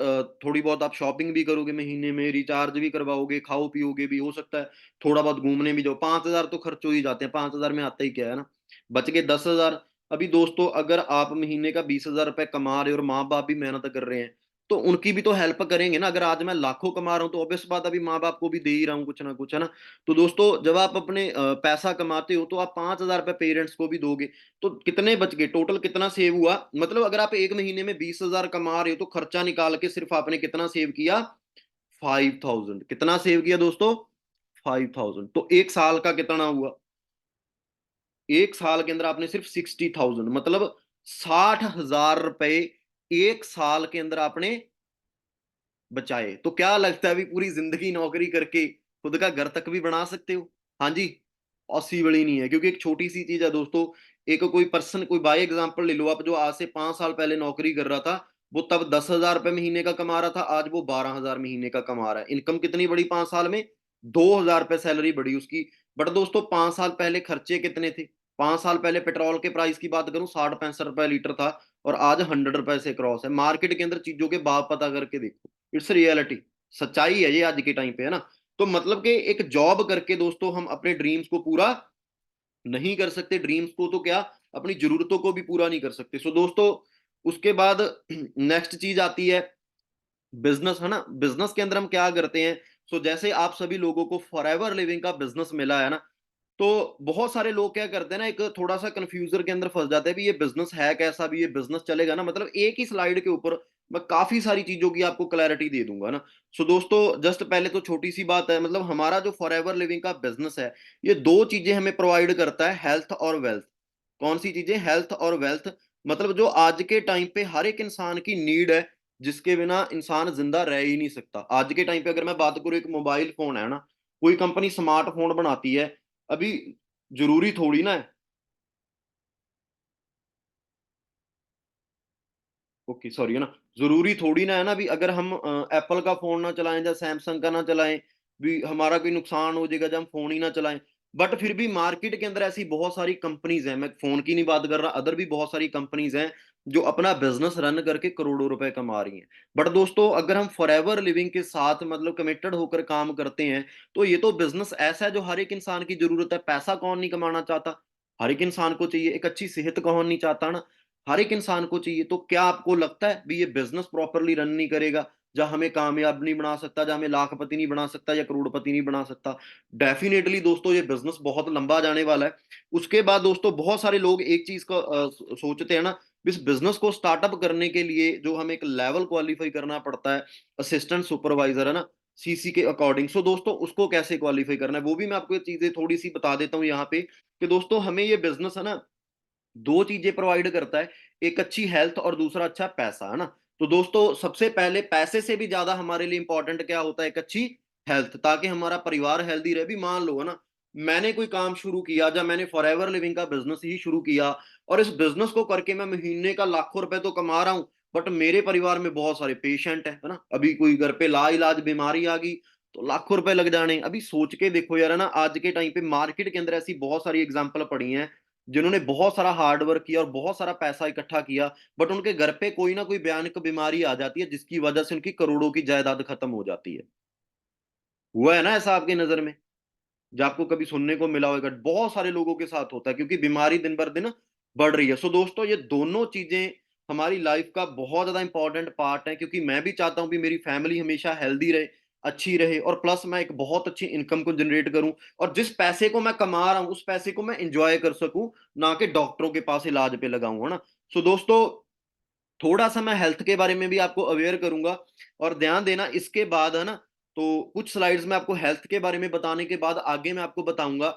थोड़ी बहुत आप शॉपिंग भी करोगे, महीने में रिचार्ज भी करवाओगे, खाओ पियोगे भी, हो सकता है थोड़ा बहुत घूमने भी जाओ, 5,000 तो खर्च हो ही जाते हैं। 5,000 में आता ही क्या है ना, बच के 10,000। अभी दोस्तों अगर आप महीने का 20,000 रुपए कमा रहे हो और माँ बाप भी मेहनत कर रहे हैं, तो उनकी भी तो हेल्प करेंगे ना। अगर आज मैं लाखों कमा रहा हूँ तो ऑब्वियस बात, अभी माँ बाप को भी दे ही रहा हूँ कुछ ना कुछ, है ना। तो दोस्तों जब आप अपने पैसा कमाते हो तो आप 5,000 रुपए पेरेंट्स को भी दोगे, तो कितने बच गए? टोटल कितना सेव हुआ? मतलब अगर आप एक महीने में 20,000 कमा रहे हो तो खर्चा निकाल के सिर्फ आपने कितना सेव किया? 5,000। कितना सेव किया दोस्तों? 5,000। तो एक साल का कितना हुआ? एक साल के अंदर आपने सिर्फ 60,000, मतलब 60,000 रुपए एक साल के अंदर आपने बचाए। तो क्या लगता है अभी पूरी जिंदगी नौकरी करके खुद का घर तक भी बना सकते हो? हाँ जी, पॉसिबल ही नहीं है। क्योंकि एक छोटी सी चीज है दोस्तों, एक कोई पर्सन, कोई बाय एग्जांपल ले लो आप, जो आज से 5 साल पहले नौकरी कर रहा था, वो तब 10,000 रुपए महीने का कमा रहा था, आज वो 12,000 महीने का कमा रहा है। इनकम कितनी बढ़ी 5 साल में? 2,000 रुपए सैलरी बढ़ी उसकी। बट दोस्तों 5 साल पहले खर्चे कितने थे? 5 साल पहले पेट्रोल के प्राइस की बात करूं, 60-65 रुपए लीटर था, और आज 100 रुपए से क्रॉस है। मार्केट के अंदर चीजों के भाव पता करके देखो, इट्स रियलिटी, सच्चाई है ये आज के टाइम पे, है ना। तो मतलब कि एक जॉब करके दोस्तों हम अपने ड्रीम्स को पूरा नहीं कर सकते, ड्रीम्स को तो क्या, अपनी जरूरतों को भी पूरा नहीं कर सकते। सो दोस्तों उसके बाद नेक्स्ट चीज आती है बिजनेस, है ना। बिजनेस के अंदर हम क्या करते हैं? सो जैसे आप सभी लोगों को फॉरएवर लिविंग का बिजनेस मिला है ना, तो बहुत सारे लोग क्या करते हैं ना, एक थोड़ा सा कंफ्यूजर के अंदर फंस जाते हैं भी ये बिजनेस है कैसा, भी ये बिजनेस चलेगा ना। मतलब एक ही स्लाइड के ऊपर मैं काफी सारी चीजों की आपको क्लैरिटी दे दूंगा ना। सो दोस्तों जस्ट पहले तो छोटी सी बात है, मतलब हमारा जो फॉरएवर लिविंग का बिजनेस है, ये दो चीजें हमें प्रोवाइड करता है, हेल्थ और वेल्थ। कौन सी चीजें? हेल्थ और वेल्थ। मतलब जो आज के टाइम पे हर एक इंसान की नीड है, जिसके बिना इंसान जिंदा रह ही नहीं सकता। आज के टाइम पे अगर मैं बात करूं, एक मोबाइल फोन है ना, कोई कंपनी स्मार्टफोन बनाती है, अभी जरूरी थोड़ी ना है। ओके सॉरी, है ना, जरूरी थोड़ी ना है ना भी अगर हम एप्पल का फोन ना चलाएं या सैमसंग का ना चलाएं, भी हमारा कोई नुकसान हो जाएगा जब हम फोन ही ना चलाएं। बट फिर भी मार्केट के अंदर ऐसी बहुत सारी कंपनीज हैं, मैं फोन की नहीं बात कर रहा, अदर भी बहुत सारी कंपनीज हैं जो अपना बिजनेस रन करके करोड़ों रुपए कमा रही हैं। बट दोस्तों अगर हम फॉरएवर लिविंग के साथ मतलब कमिटेड होकर काम करते हैं, तो ये तो बिजनेस ऐसा है जो हर एक इंसान की जरूरत है। पैसा कौन नहीं कमाना चाहता? हर एक इंसान को चाहिए। एक अच्छी सेहत कौन नहीं चाहता ना, हर एक इंसान को चाहिए। तो क्या आपको लगता है भी ये बिजनेस प्रॉपरली रन नहीं करेगा, जहां हमें कामयाब नहीं बना सकता, जहां हमें लाखपति नहीं बना सकता या करोड़पति नहीं बना सकता? डेफिनेटली दोस्तों ये बिजनेस बहुत लंबा जाने वाला है। उसके बाद दोस्तों बहुत सारे लोग एक चीज का सोचते हैं ना, इस बिजनेस को स्टार्टअप करने के लिए जो हमें एक लेवल क्वालिफाई करना पड़ता है, असिस्टेंट सुपरवाइजर, है ना, सीसी के अकॉर्डिंग। सो दोस्तों उसको कैसे क्वालिफाई करना है वो भी मैं आपको ये चीजें थोड़ी सी बता देता हूँ यहाँ पे, कि दोस्तों हमें ये बिजनेस है ना, दो चीजें प्रोवाइड करता है, एक अच्छी हेल्थ और दूसरा अच्छा पैसा, है ना। तो दोस्तों सबसे पहले पैसे से भी ज्यादा हमारे लिए इंपॉर्टेंट क्या होता है? एक अच्छी हेल्थ, ताकि हमारा परिवार हेल्दी रहे। भी मान लो, है ना, मैंने कोई काम शुरू किया, जब मैंने फॉरएवर लिविंग का बिजनेस ही शुरू किया, और इस बिजनेस को करके मैं महीने का लाखों रुपए तो कमा रहा हूं, बट मेरे परिवार में बहुत सारे पेशेंट है ना, अभी कोई घर पे लाइलाज बीमारी आ गई तो लाखों रुपए लग जाने। अभी सोच के देखो यार, है ना, आज के टाइम पे मार्केट के अंदर ऐसी बहुत सारी एग्जांपल पड़ी हैं जिन्होंने बहुत सारा हार्ड वर्क किया और बहुत सारा पैसा इकट्ठा किया, बट उनके घर पे कोई ना कोई भयानक बीमारी आ जाती है, जिसकी वजह से उनकी करोड़ों की जायदाद खत्म हो जाती है। हुआ है ना ऐसा आपकी नजर में? जो आपको कभी सुनने को मिला होगा, बहुत सारे लोगों के साथ होता है, क्योंकि बीमारी दिन बर दिन बढ़ रही है। सो दोस्तों ये दोनों चीजें हमारी लाइफ का बहुत ज्यादा इंपॉर्टेंट पार्ट है, क्योंकि मैं भी चाहता हूं कि मेरी फैमिली हमेशा हेल्दी रहे, अच्छी रहे, और प्लस मैं एक बहुत अच्छी इनकम को जनरेट करूं, और जिस पैसे को मैं कमा रहा हूं उस पैसे को मैं इंजॉय कर सकूं, ना कि डॉक्टरों के पास इलाज पे लगाऊं, है ना। सो दोस्तों थोड़ा सा मैं हेल्थ के बारे में भी आपको अवेयर करूंगा, और ध्यान देना इसके बाद, है ना, तो कुछ स्लाइड्स में आपको हेल्थ के बारे में बताने के बाद आगे मैं आपको बताऊंगा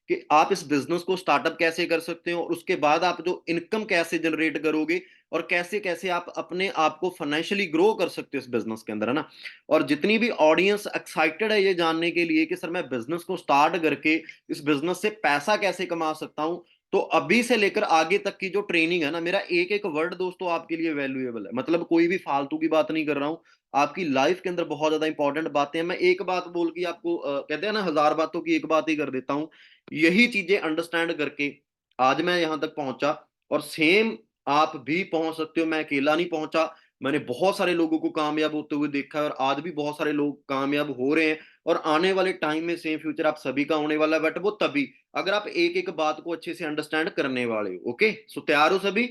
कि आप इस बिजनेस को स्टार्टअप कैसे कर सकते हो, और उसके बाद आप जो इनकम कैसे जनरेट करोगे, और कैसे कैसे आप अपने आप को फाइनेंशियली ग्रो कर सकते हो इस बिजनेस के अंदर, है ना। और जितनी भी ऑडियंस एक्साइटेड है ये जानने के लिए कि सर मैं बिजनेस को स्टार्ट करके इस बिजनेस से पैसा कैसे कमा सकता हूं, तो अभी से लेकर आगे तक की जो ट्रेनिंग है ना, मेरा एक एक वर्ड दोस्तों आपके लिए वैल्यूएबल है। मतलब कोई भी फालतू की बात नहीं कर रहा हूं, आपकी लाइफ के अंदर बहुत ज्यादा इंपॉर्टेंट बातें हैं। मैं एक बात बोल के आपको कहते हैं ना, हजार बातों की एक बात ही कर देता हूं। यही चीजें अंडरस्टैंड करके आज मैं यहां तक पहुंचा, और सेम आप भी पहुंच सकते हो। मैं अकेला नहीं पहुंचा, मैंने बहुत सारे लोगों को कामयाब होते हुए देखा है, और आज भी बहुत सारे लोग कामयाब हो रहे हैं, और आने वाले टाइम में सेम फ्यूचर आप सभी का होने वाला है। बट वो तभी अगर आप एक एक बात को अच्छे से अंडरस्टैंड करने वाले हो। ओके सो तैयार हो सभी?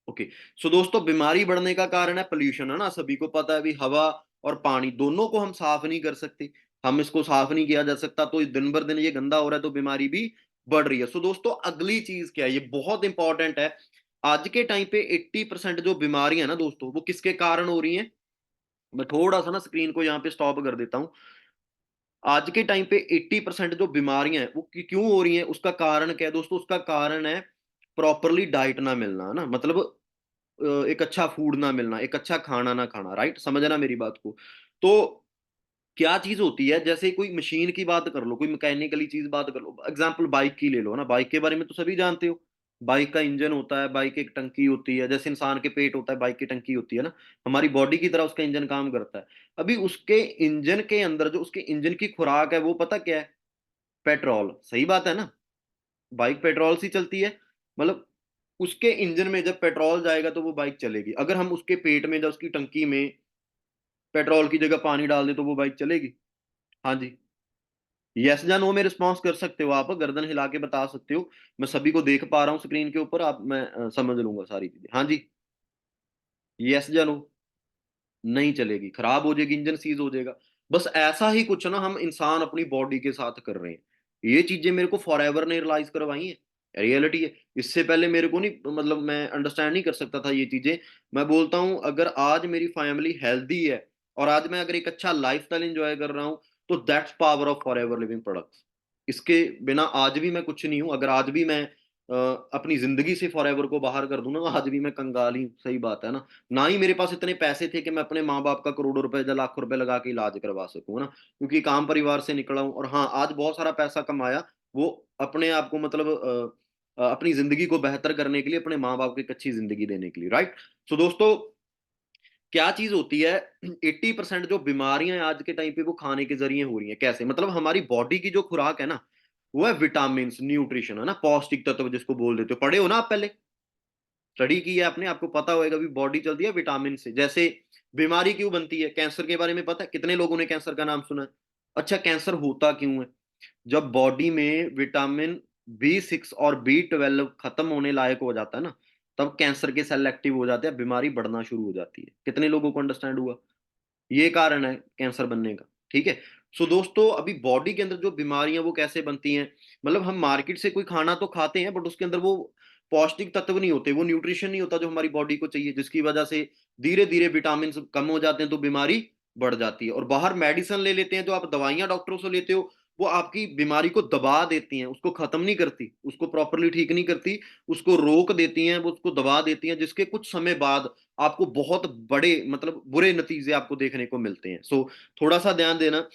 ओके सो दोस्तों बीमारी बढ़ने का कारण है पोल्यूशन, है ना, सभी को पता है भी हवा और पानी दोनों को हम साफ नहीं कर सकते। हम इसको साफ नहीं किया जा सकता, तो दिन भर दिन ये गंदा हो रहा है, तो बीमारी भी बढ़ रही है। सो दोस्तों अगली चीज क्या है, ये बहुत इंपॉर्टेंट है। आज के टाइम पे 80% जो बीमारियां हैं ना दोस्तों, वो किसके कारण हो रही हैं? मैं थोड़ा सा ना स्क्रीन को यहाँ पे स्टॉप कर देता हूँ। आज के टाइम पे 80% जो बीमारियां हैं वो क्यों हो रही हैं, उसका कारण क्या है दोस्तों? उसका कारण है प्रॉपरली डाइट ना मिलना, है ना। मतलब एक अच्छा फूड ना मिलना, एक अच्छा खाना ना खाना, राइट, समझना मेरी बात को। तो क्या चीज होती है, जैसे कोई मशीन की बात कर लो, कोई मैकेनिकली चीज बात कर लो, एग्जाम्पल बाइक की ले लो, है ना, बाइक के बारे में तो सभी जानते हो। बाइक का इंजन होता है, बाइक एक टंकी होती है, जैसे इंसान के पेट होता है बाइक की टंकी होती है ना, हमारी बॉडी की तरह उसका इंजन काम करता है। अभी उसके इंजन के अंदर जो उसके इंजन की खुराक है वो पता क्या है? पेट्रोल। सही बात है ना? बाइक पेट्रोल से चलती है, मतलब उसके इंजन में जब पेट्रोल जाएगा तो वो बाइक चलेगी। अगर हम उसके पेट में या उसकी टंकी में पेट्रोल की जगह पानी डाल दें तो वो बाइक चलेगी? हाँ जी। यस या नो में रिस्पॉन्स कर सकते हो, आप गर्दन हिला के बता सकते हो। मैं सभी को देख पा रहा हूँ स्क्रीन के ऊपर, आप मैं समझ लूंगा सारी चीजें। हाँ जी। यस या नो? नहीं चलेगी, खराब हो जाएगी, इंजन सीज हो जाएगा। बस ऐसा ही कुछ ना हम इंसान अपनी बॉडी के साथ कर रहे हैं। ये चीजें मेरे को फॉर एवर ने रियलाइज करवाई है, रियलिटी है। इससे पहले मेरे को नहीं, मतलब मैं अंडरस्टैंड नहीं कर सकता था ये चीजें। मैं बोलता हूं अगर आज मेरी फैमिली हेल्दी है और आज मैं अगर एक अच्छा लाइफ स्टाइल इंजॉय कर रहा हूं, तो that's power of for ever living products. इसके बिना आज भी मैं कुछ नहीं हूं। अगर आज भी मैं अपनी जिंदगी से फॉर एवर को बाहर कर दूं ना, आज भी मैं कंगाल ही हूं। सही बात है ना? ना ही मेरे पास इतने पैसे थे कि मैं अपने माँ बाप का करोड़ों रुपए या लाखों रुपए लगा के इलाज करवा सकूं, है ना, क्योंकि काम परिवार से निकला हूं। और हाँ, आज बहुत सारा पैसा कमाया, वो अपने आप को मतलब अपनी जिंदगी को बेहतर करने के लिए, अपने माँ बाप को एक अच्छी जिंदगी देने के लिए, राइट। सो दोस्तों, क्या चीज होती है, 80% जो बीमारियां हैं आज के टाइम पे वो खाने के जरिए हो रही हैं। कैसे? मतलब हमारी बॉडी की जो खुराक है ना, वो है विटामिन, न्यूट्रिशन, है ना, पौष्टिक तत्व जिसको बोल देते हो। पढ़े हो ना आप पहले? स्टडी की है आपने, आपको पता होगा भी बॉडी चलती है विटामिन से। जैसे बीमारी क्यों बनती है, कैंसर के बारे में पता है? कितने लोगों ने कैंसर का नाम सुना है? अच्छा, कैंसर होता क्यों है? जब बॉडी में विटामिन B6 और B12 खत्म होने लायक हो जाता है ना, तब कैंसर के सेल एक्टिव हो जाते हैं, बीमारी बढ़ना शुरू हो जाती है। कितने लोगों को अंडरस्टैंड हुआ? ये कारण है कैंसर बनने का। ठीक है। सो दोस्तों, अभी बॉडी के अंदर जो बीमारियां वो कैसे बनती हैं, मतलब हम मार्केट से कोई खाना तो खाते हैं, बट उसके अंदर वो पौष्टिक तत्व नहीं होते, वो न्यूट्रिशन नहीं होता जो हमारी बॉडी को चाहिए, जिसकी वजह से धीरे धीरे विटामिन कम हो जाते हैं तो बीमारी बढ़ जाती है। और बाहर मेडिसिन ले लेते हैं, जो आप दवाइयां डॉक्टरों से लेते हो, वो आपकी बीमारी को दबा देती हैं, उसको खत्म नहीं करती, उसको प्रॉपरली ठीक नहीं करती, उसको रोक देती हैं, वो उसको दबा देती हैं, जिसके कुछ समय बाद आपको बहुत बड़े मतलब बुरे नतीजे आपको देखने को मिलते हैं। सो थोड़ा सा ध्यान देना।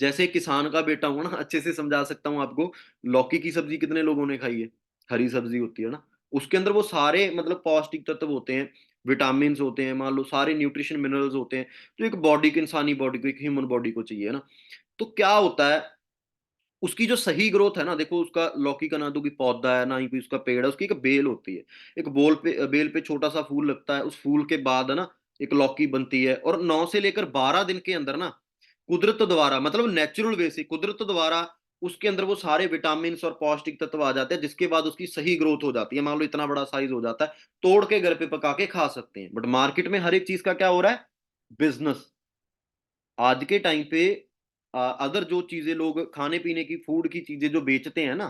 जैसे किसान का बेटा हूं ना, अच्छे से समझा सकता हूं आपको। लौकी की सब्जी कितने लोगों ने खाई है? हरी सब्जी होती है ना, उसके अंदर वो सारे मतलब पौष्टिक तत्व होते हैं, विटामिन होते हैं, मान लो सारे न्यूट्रिशन मिनरल्स होते हैं, तो एक बॉडी को, इंसानी बॉडी को, एक ह्यूमन बॉडी को चाहिए ना। तो क्या होता है, उसकी जो सही ग्रोथ है ना, देखो उसका लौकी का ना तो कोई पौधा है ना ही कोई उसका पेड़ है, उसकी एक बेल होती है। एक बेल पे छोटा सा फूल लगता है, उस फूल के बाद है ना एक लौकी बनती है। और 9 से लेकर 12 दिन के अंदर ना कुदरत द्वारा, मतलब नेचुरल वे से कुदरत द्वारा उसके अंदर वो सारे विटामिन और पौष्टिक तत्व आ जाते हैं, जिसके बाद उसकी सही ग्रोथ हो जाती है। मान लो इतना बड़ा साइज हो जाता है, तोड़ के घर पे पका के खा सकते हैं। बट मार्केट में हर एक चीज का क्या हो रहा है? बिजनेस। आज के टाइम पे अदर जो चीजें लोग खाने पीने की, फूड की चीजें जो बेचते हैं ना,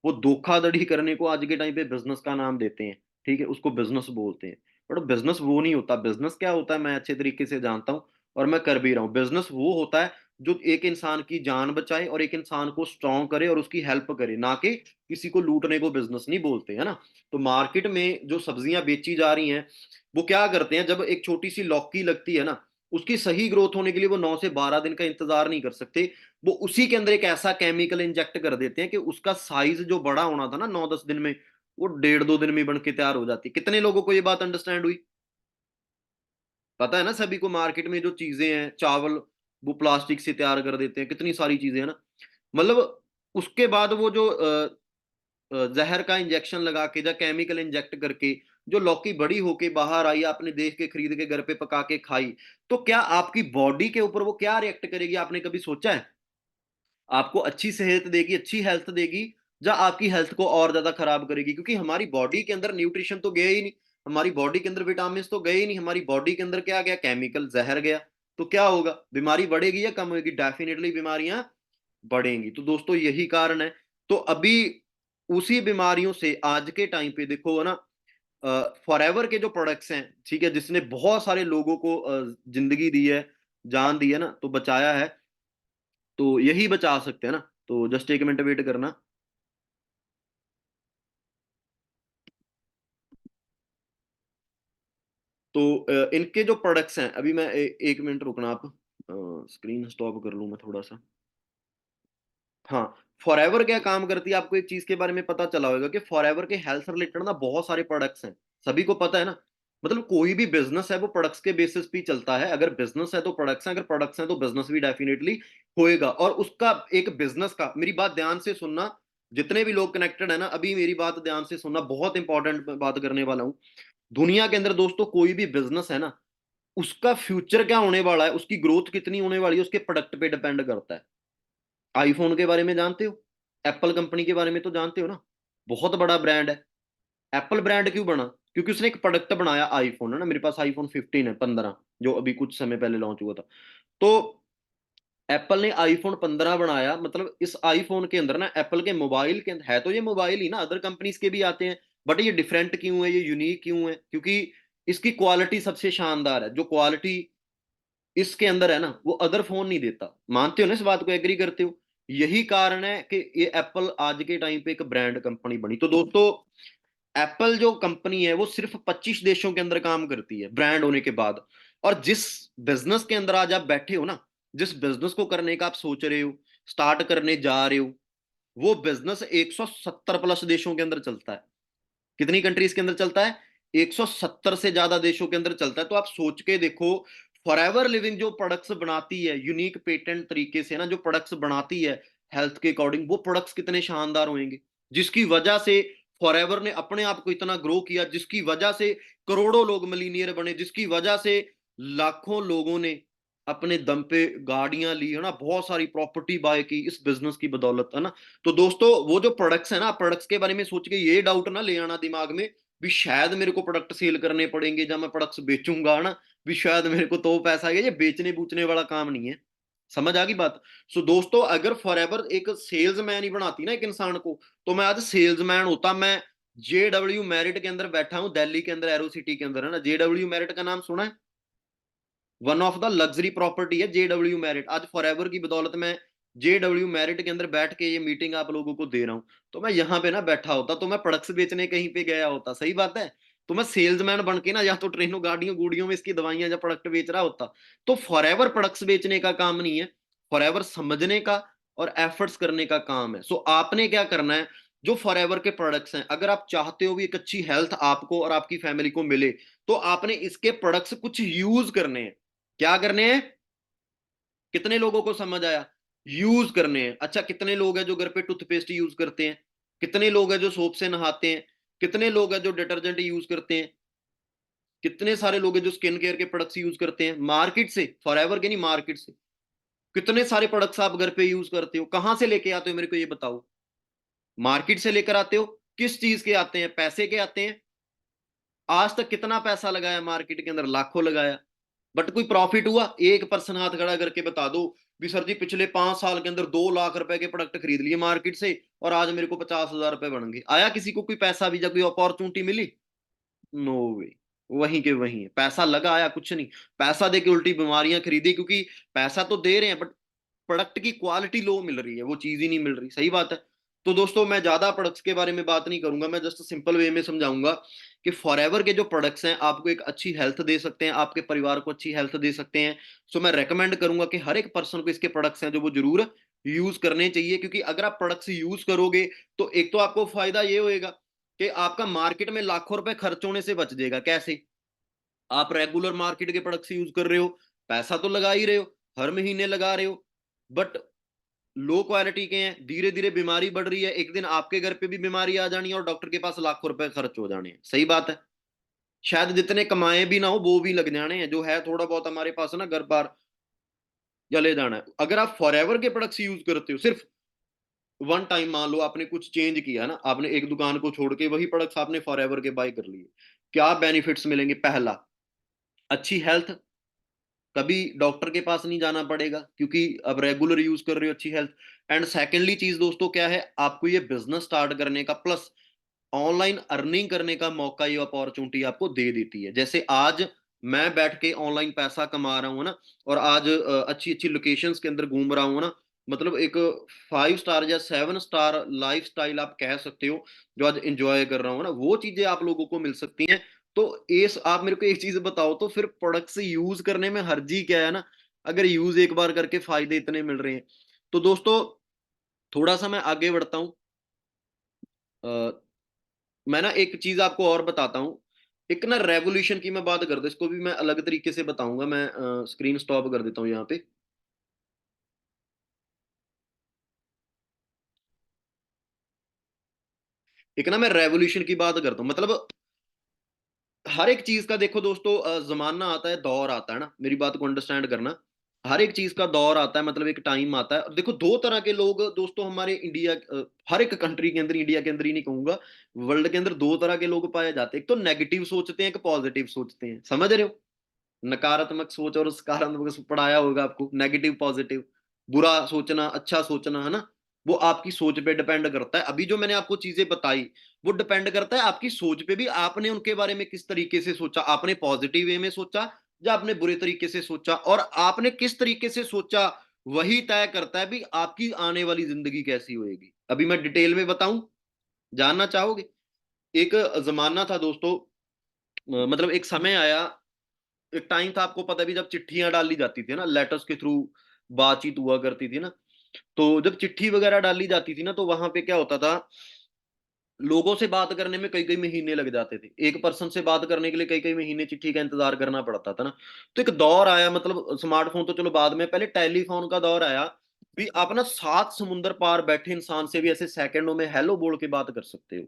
वो धोखाधड़ी करने को आज के टाइम पे बिजनेस का नाम देते हैं। ठीक है, उसको बिजनेस बोलते हैं। बट बिजनेस वो नहीं होता। बिजनेस क्या होता है मैं अच्छे तरीके से जानता हूँ, और मैं कर भी रहा हूँ। बिजनेस वो होता है जो एक इंसान की जान बचाए और एक इंसान को स्ट्रांग करे और उसकी हेल्प करे, ना कि किसी को लूटने को बिजनेस नहीं बोलते, है ना। तो मार्केट में जो सब्जियां बेची जा रही हैं, वो क्या करते हैं, जब एक छोटी सी लौकी लगती है ना, उसकी सही ग्रोथ होने के लिए वो 9 से 12 दिन का इंतजार नहीं कर सकते। वो उसी के अंदर एक ऐसा केमिकल इंजेक्ट कर देते हैं कि उसका साइज जो बड़ा होना था ना 9-10 दिन में, वो 1.5-2 दिन में बन के तैयार हो जाती है। कितने लोगों को ये बात अंडरस्टैंड हुई? पता है ना सभी को, मार्केट में जो चीजें हैं, चावल वो प्लास्टिक से तैयार कर देते हैं, कितनी सारी चीजें है ना। मतलब उसके बाद वो जो जहर का इंजेक्शन लगा के या केमिकल इंजेक्ट करके जो लौकी बड़ी होके बाहर आई, आपने देख के खरीद के घर पे पका के खाई, तो क्या आपकी बॉडी के ऊपर वो क्या रिएक्ट करेगी, आपने कभी सोचा है? आपको अच्छी सेहत देगी, अच्छी हेल्थ देगी, या आपकी हेल्थ को और ज्यादा खराब करेगी? क्योंकि हमारी बॉडी के अंदर न्यूट्रिशन तो गया ही नहीं, हमारी बॉडी के अंदर विटामिन तो गए ही नहीं, हमारी बॉडी के अंदर क्या गया? केमिकल, जहर गया। तो क्या होगा? बीमारी बढ़ेगी या कम होगी? डेफिनेटली बीमारियां बढ़ेंगी। तो दोस्तों यही कारण है। तो अभी उसी बीमारियों से आज के टाइम पे देखो, है ना, फॉरएवर के जो प्रोडक्ट्स हैं, ठीक है, जिसने बहुत सारे लोगों को जिंदगी दी है, जान दी है ना, तो बचाया है, तो यही बचा सकते हैं ना। तो जस्ट एक मिनट वेट करना। तो इनके जो प्रोडक्ट्स हैं, अभी मैं एक मिनट रुकना आप, स्क्रीन स्टॉप कर लूं मैं थोड़ा सा। हाँ, फॉरएवर क्या काम करती है, आपको एक चीज के बारे में पता चला होगा कि फॉरएवर के हेल्थ रिलेटेड ना बहुत सारे प्रोडक्ट्स हैं, सभी को पता है ना। मतलब कोई भी बिजनेस है वो प्रोडक्ट्स के बेसिस पे ही चलता है, अगर बिजनेस है तो प्रोडक्ट्स हैं, अगर प्रोडक्ट्स हैं तो बिजनेस भी डेफिनेटली होएगा। और उसका एक बिजनेस का, मेरी बात ध्यान से सुनना, जितने भी लोग कनेक्टेड है ना, अभी मेरी बात ध्यान से सुनना, बहुत इंपॉर्टेंट बात करने वाला हूँ। दुनिया के अंदर दोस्तों कोई भी बिजनेस है ना, उसका फ्यूचर क्या होने वाला है, उसकी ग्रोथ कितनी होने वाली है, उसके प्रोडक्ट पे डिपेंड करता है। आईफोन के बारे में जानते हो, एप्पल कंपनी के बारे में तो जानते हो ना, बहुत बड़ा ब्रांड है। एप्पल ब्रांड क्यों बना? क्योंकि उसने एक प्रोडक्ट बनाया, आईफोन है ना, मेरे पास आईफोन 15 है, 15, जो अभी कुछ समय पहले लॉन्च हुआ था। तो एप्पल ने आईफोन 15 बनाया, मतलब इस आईफोन के अंदर ना, एप्पल के मोबाइल के अंदर है तो ये मोबाइल ही ना, अदर कंपनीज के भी आते हैं, बट ये डिफरेंट क्यों है, ये यूनिक क्यों है? क्योंकि इसकी क्वालिटी सबसे शानदार है, जो क्वालिटी इसके अंदर है ना, वो अदर फोन नहीं देता। मानते हो ना इस बात को, एग्री करते हो? यही कारण है कि ये एप्पल आज के टाइम पे एक ब्रांड कंपनी बनी। तो दोस्तों, एप्पल जो कंपनी है वो सिर्फ 25 देशों के अंदर काम करती है ब्रांड होने के बाद। और जिस बिजनेस के अंदर आज आप बैठे हो ना, जिस बिजनेस को करने का आप सोच रहे हो, स्टार्ट करने जा रहे हो, वो बिजनेस 170 प्लस देशों के अंदर चलता है। कितनी कंट्रीज के अंदर चलता है? 170 से ज्यादा देशों के अंदर चलता है। तो आप सोच के देखो, फॉरएवर लिविंग जो प्रोडक्ट्स बनाती है यूनिक पेटेंट तरीके से ना, जो प्रोडक्ट्स बनाती है हेल्थ के अकॉर्डिंग, वो प्रोडक्ट्स कितने शानदार होंगे, जिसकी वजह से फॉरएवर ने अपने आप को इतना ग्रो किया, जिसकी वजह से करोड़ों लोग मिलीनियर बने, जिसकी वजह से लाखों लोगों ने अपने दम पे गाड़ियां ली है ना, बहुत सारी प्रॉपर्टी बाय की इस बिजनेस की बदौलत, है ना। तो दोस्तों, वो जो प्रोडक्ट्स है ना, प्रोडक्ट्स के बारे में सोच के ये डाउट ना ले आना दिमाग में भी शायद मेरे को प्रोडक्ट सेल करने पड़ेंगे जब मैं प्रोडक्ट्स बेचूंगा ना, भी शायद मेरे को तो पैसा आएगा। ये बेचने बूचने वाला काम नहीं है। समझ आ गई बात? सो दोस्तों, अगर फॉरएवर एक सेल्समैन ही बनाती ना एक इंसान को, तो मैं आज सेल्समैन होता। मैं जेडब्ल्यू मैरिट के अंदर बैठा हूँ, दिल्ली के अंदर, एरो सिटी के अंदर, है ना। जेडब्ल्यू मैरिट का नाम सुना है? One of the luxury property है जेडब्ल्यू मैरिट। आज फॉरएवर की बदौलत मैं जेडब्ल्यू मैरिट के अंदर बैठ के ये मीटिंग आप लोगों को दे रहा हूं। तो मैं यहाँ पे ना बैठा होता तो मैं प्रोडक्ट्स बेचने कहीं पे गया होता, सही बात है। तो मैं सेल्समैन बन के ना, या तो ट्रेनों गाड़ियों गुड़ियों में इसकी दवाइयां या प्रोडक्ट बेच रहा होता। तो फॉरएवर प्रोडक्ट्स बेचने का काम नहीं है, फॉरएवर समझने का और एफर्ट्स करने का काम है। सो आपने क्या करना है, जो फॉरएवर के प्रोडक्ट्स हैं, अगर आप चाहते हो भी एक अच्छी हेल्थ आपको और आपकी फैमिली को मिले, तो आपने इसके प्रोडक्ट्स कुछ यूज करने हैं। क्या करने हैं? कितने लोगों को समझ आया? यूज करने हैं। अच्छा, कितने लोग हैं जो घर पे टूथपेस्ट यूज करते हैं? कितने लोग हैं जो सोप से नहाते हैं? कितने लोग हैं जो डिटर्जेंट यूज करते हैं? कितने सारे लोग हैं जो स्किन केयर के प्रोडक्ट्स यूज करते हैं मार्केट से, फॉरएवर के नहीं, मार्केट से। कितने सारे प्रोडक्ट्स आप घर पे यूज करते हो, कहां से लेके आते हो, मेरे को ये बताओ। मार्केट से लेकर आते हो। किस चीज के आते हैं? पैसे के आते हैं। आज तक कितना पैसा लगाया मार्केट के अंदर? लाखों लगाया, बट कोई प्रॉफिट हुआ? एक पर्सन हाथ खड़ा करके बता दो भी सर जी पिछले 5 साल के अंदर 2 लाख रुपए के प्रोडक्ट खरीद लिए मार्केट से और आज मेरे को 50,000 रुपए बन गए। आया किसी को कोई पैसा भी, जब कोई अपॉर्चुनिटी मिली? नो वे। वहीं के वहीं है, पैसा लगा, आया कुछ नहीं। पैसा दे के उल्टी बीमारियां खरीदी, क्योंकि पैसा तो दे रहे हैं बट प्रोडक्ट की क्वालिटी लो मिल रही है, वो चीज ही नहीं मिल रही। सही बात है। तो दोस्तों, मैं ज्यादा प्रोडक्ट्स के बारे में बात नहीं करूंगा, मैं जस्ट सिंपल वे में समझाऊंगा कि फॉरएवर के जो प्रोडक्ट्स हैं आपको एक अच्छी हेल्थ दे सकते हैं, आपके परिवार को अच्छी हेल्थ दे सकते हैं। सो मैं रेकमेंड करूंगा कि हर एक पर्सन को इसके प्रोडक्ट्स हैं जो वो जरूर यूज करने चाहिए, क्योंकि अगर आप प्रोडक्ट्स यूज करोगे तो एक तो आपको फायदा ये होएगा कि आपका मार्केट में लाखों रुपए खर्च होने से बच जाएगा। कैसे? आप रेगुलर मार्केट के प्रोडक्ट्स यूज कर रहे हो, पैसा तो लगा ही रहे हो, हर महीने लगा रहे हो, बट लो क्वालिटी के हैं। धीरे धीरे बीमारी बढ़ रही है, एक दिन आपके घर पे भी बीमारी आ जानी है और डॉक्टर के पास लाखों रुपए खर्च हो जाने हैं। सही बात है। शायद जितने कमाए भी ना हो वो भी लग जाने हैं, जो है थोड़ा बहुत हमारे पास है ना घर बार, या ले जाना है। अगर आप फॉरएवर के प्रोडक्ट्स यूज करते हो, सिर्फ वन टाइम, मान लो आपने कुछ चेंज किया ना, आपने एक दुकान को छोड़ के वही प्रोडक्ट्स आपने फॉरएवर के बाय कर लिए, क्या बेनिफिट्स मिलेंगे? पहला, अच्छी हेल्थ, कभी डॉक्टर के पास नहीं जाना पड़ेगा क्योंकि अब रेगुलर यूज कर रहे हो, अच्छी हेल्थ। एंड सेकेंडली चीज दोस्तों क्या है, आपको ये बिजनेस स्टार्ट करने का प्लस ऑनलाइन अर्निंग करने का मौका, ये अपॉर्चुनिटी आपको दे देती है। जैसे आज मैं बैठ के ऑनलाइन पैसा कमा रहा हूँ ना, और आज अच्छी अच्छी लोकेशंस के अंदर घूम रहा हूँ ना, मतलब एक 5 स्टार या 7 स्टार लाइफ स्टाइल आप कह सकते हो, जो आज इंजॉय कर रहा हूँ ना, वो चीजें आप लोगों को मिल सकती हैं। तो इस आप मेरे को एक चीज बताओ, तो फिर प्रोडक्ट से यूज करने में हर्जी क्या है ना, अगर यूज एक बार करके फायदे इतने मिल रहे हैं। तो दोस्तों, थोड़ा सा मैं आगे बढ़ता हूँ। अ, मैं ना एक चीज आपको और बताता हूँ। एक ना रेवोल्यूशन की मैं बात करता हूँ, इसको भी मैं अलग तरीके से बताऊंगा। मैं स्क्रीन स्टॉप कर देता हूँ यहाँ पे। एक ना मैं रेवोल्यूशन की बात करता हूँ, मतलब हर एक चीज का देखो दोस्तों, जमाना आता है, दौर आता है ना, मेरी बात को अंडरस्टैंड करना। हर एक चीज का दौर आता है, मतलब एक टाइम आता है। और देखो दो तरह के लोग दोस्तों हमारे इंडिया, हर एक कंट्री के अंदर, इंडिया के अंदर ही नहीं कहूंगा, वर्ल्ड के अंदर दो तरह के लोग पाए जाते हैं। एक तो नेगेटिव सोचते हैं, एक पॉजिटिव सोचते हैं, समझ रहे हो? नकारात्मक सोच और सकारात्मक सोच पढ़ाया होगा आपको, नेगेटिव पॉजिटिव, बुरा सोचना अच्छा सोचना, है ना? वो आपकी सोच पे डिपेंड करता है। अभी जो मैंने आपको चीजें बताई, वो डिपेंड करता है आपकी सोच पे भी। आपने उनके बारे में किस तरीके से सोचा, आपने पॉजिटिव वे में सोचा या आपने बुरे तरीके से सोचा, और आपने किस तरीके से सोचा वही तय करता है भी आपकी आने वाली जिंदगी कैसी होएगी। अभी मैं डिटेल में बताऊं, जानना चाहोगे? एक जमाना था दोस्तों, मतलब एक समय आया, एक टाइम था, आपको पता भी, जब चिट्ठियां डाली जाती थी ना, लेटर्स के थ्रू बातचीत हुआ करती थी ना। तो जब चिट्ठी वगैरह डाली जाती थी ना, तो वहां पे क्या होता था, लोगों से बात करने में कई कई महीने लग जाते थे। एक पर्सन से बात करने के लिए कई कई महीने चिट्ठी का इंतजार करना पड़ता था ना। तो एक दौर आया, मतलब स्मार्टफोन तो चलो बाद में, पहले टेलीफोन का दौर आया। भी आप ना 7 समुंदर पार बैठे इंसान से भी ऐसे सेकंडों में हेलो बोल के बात कर सकते हो,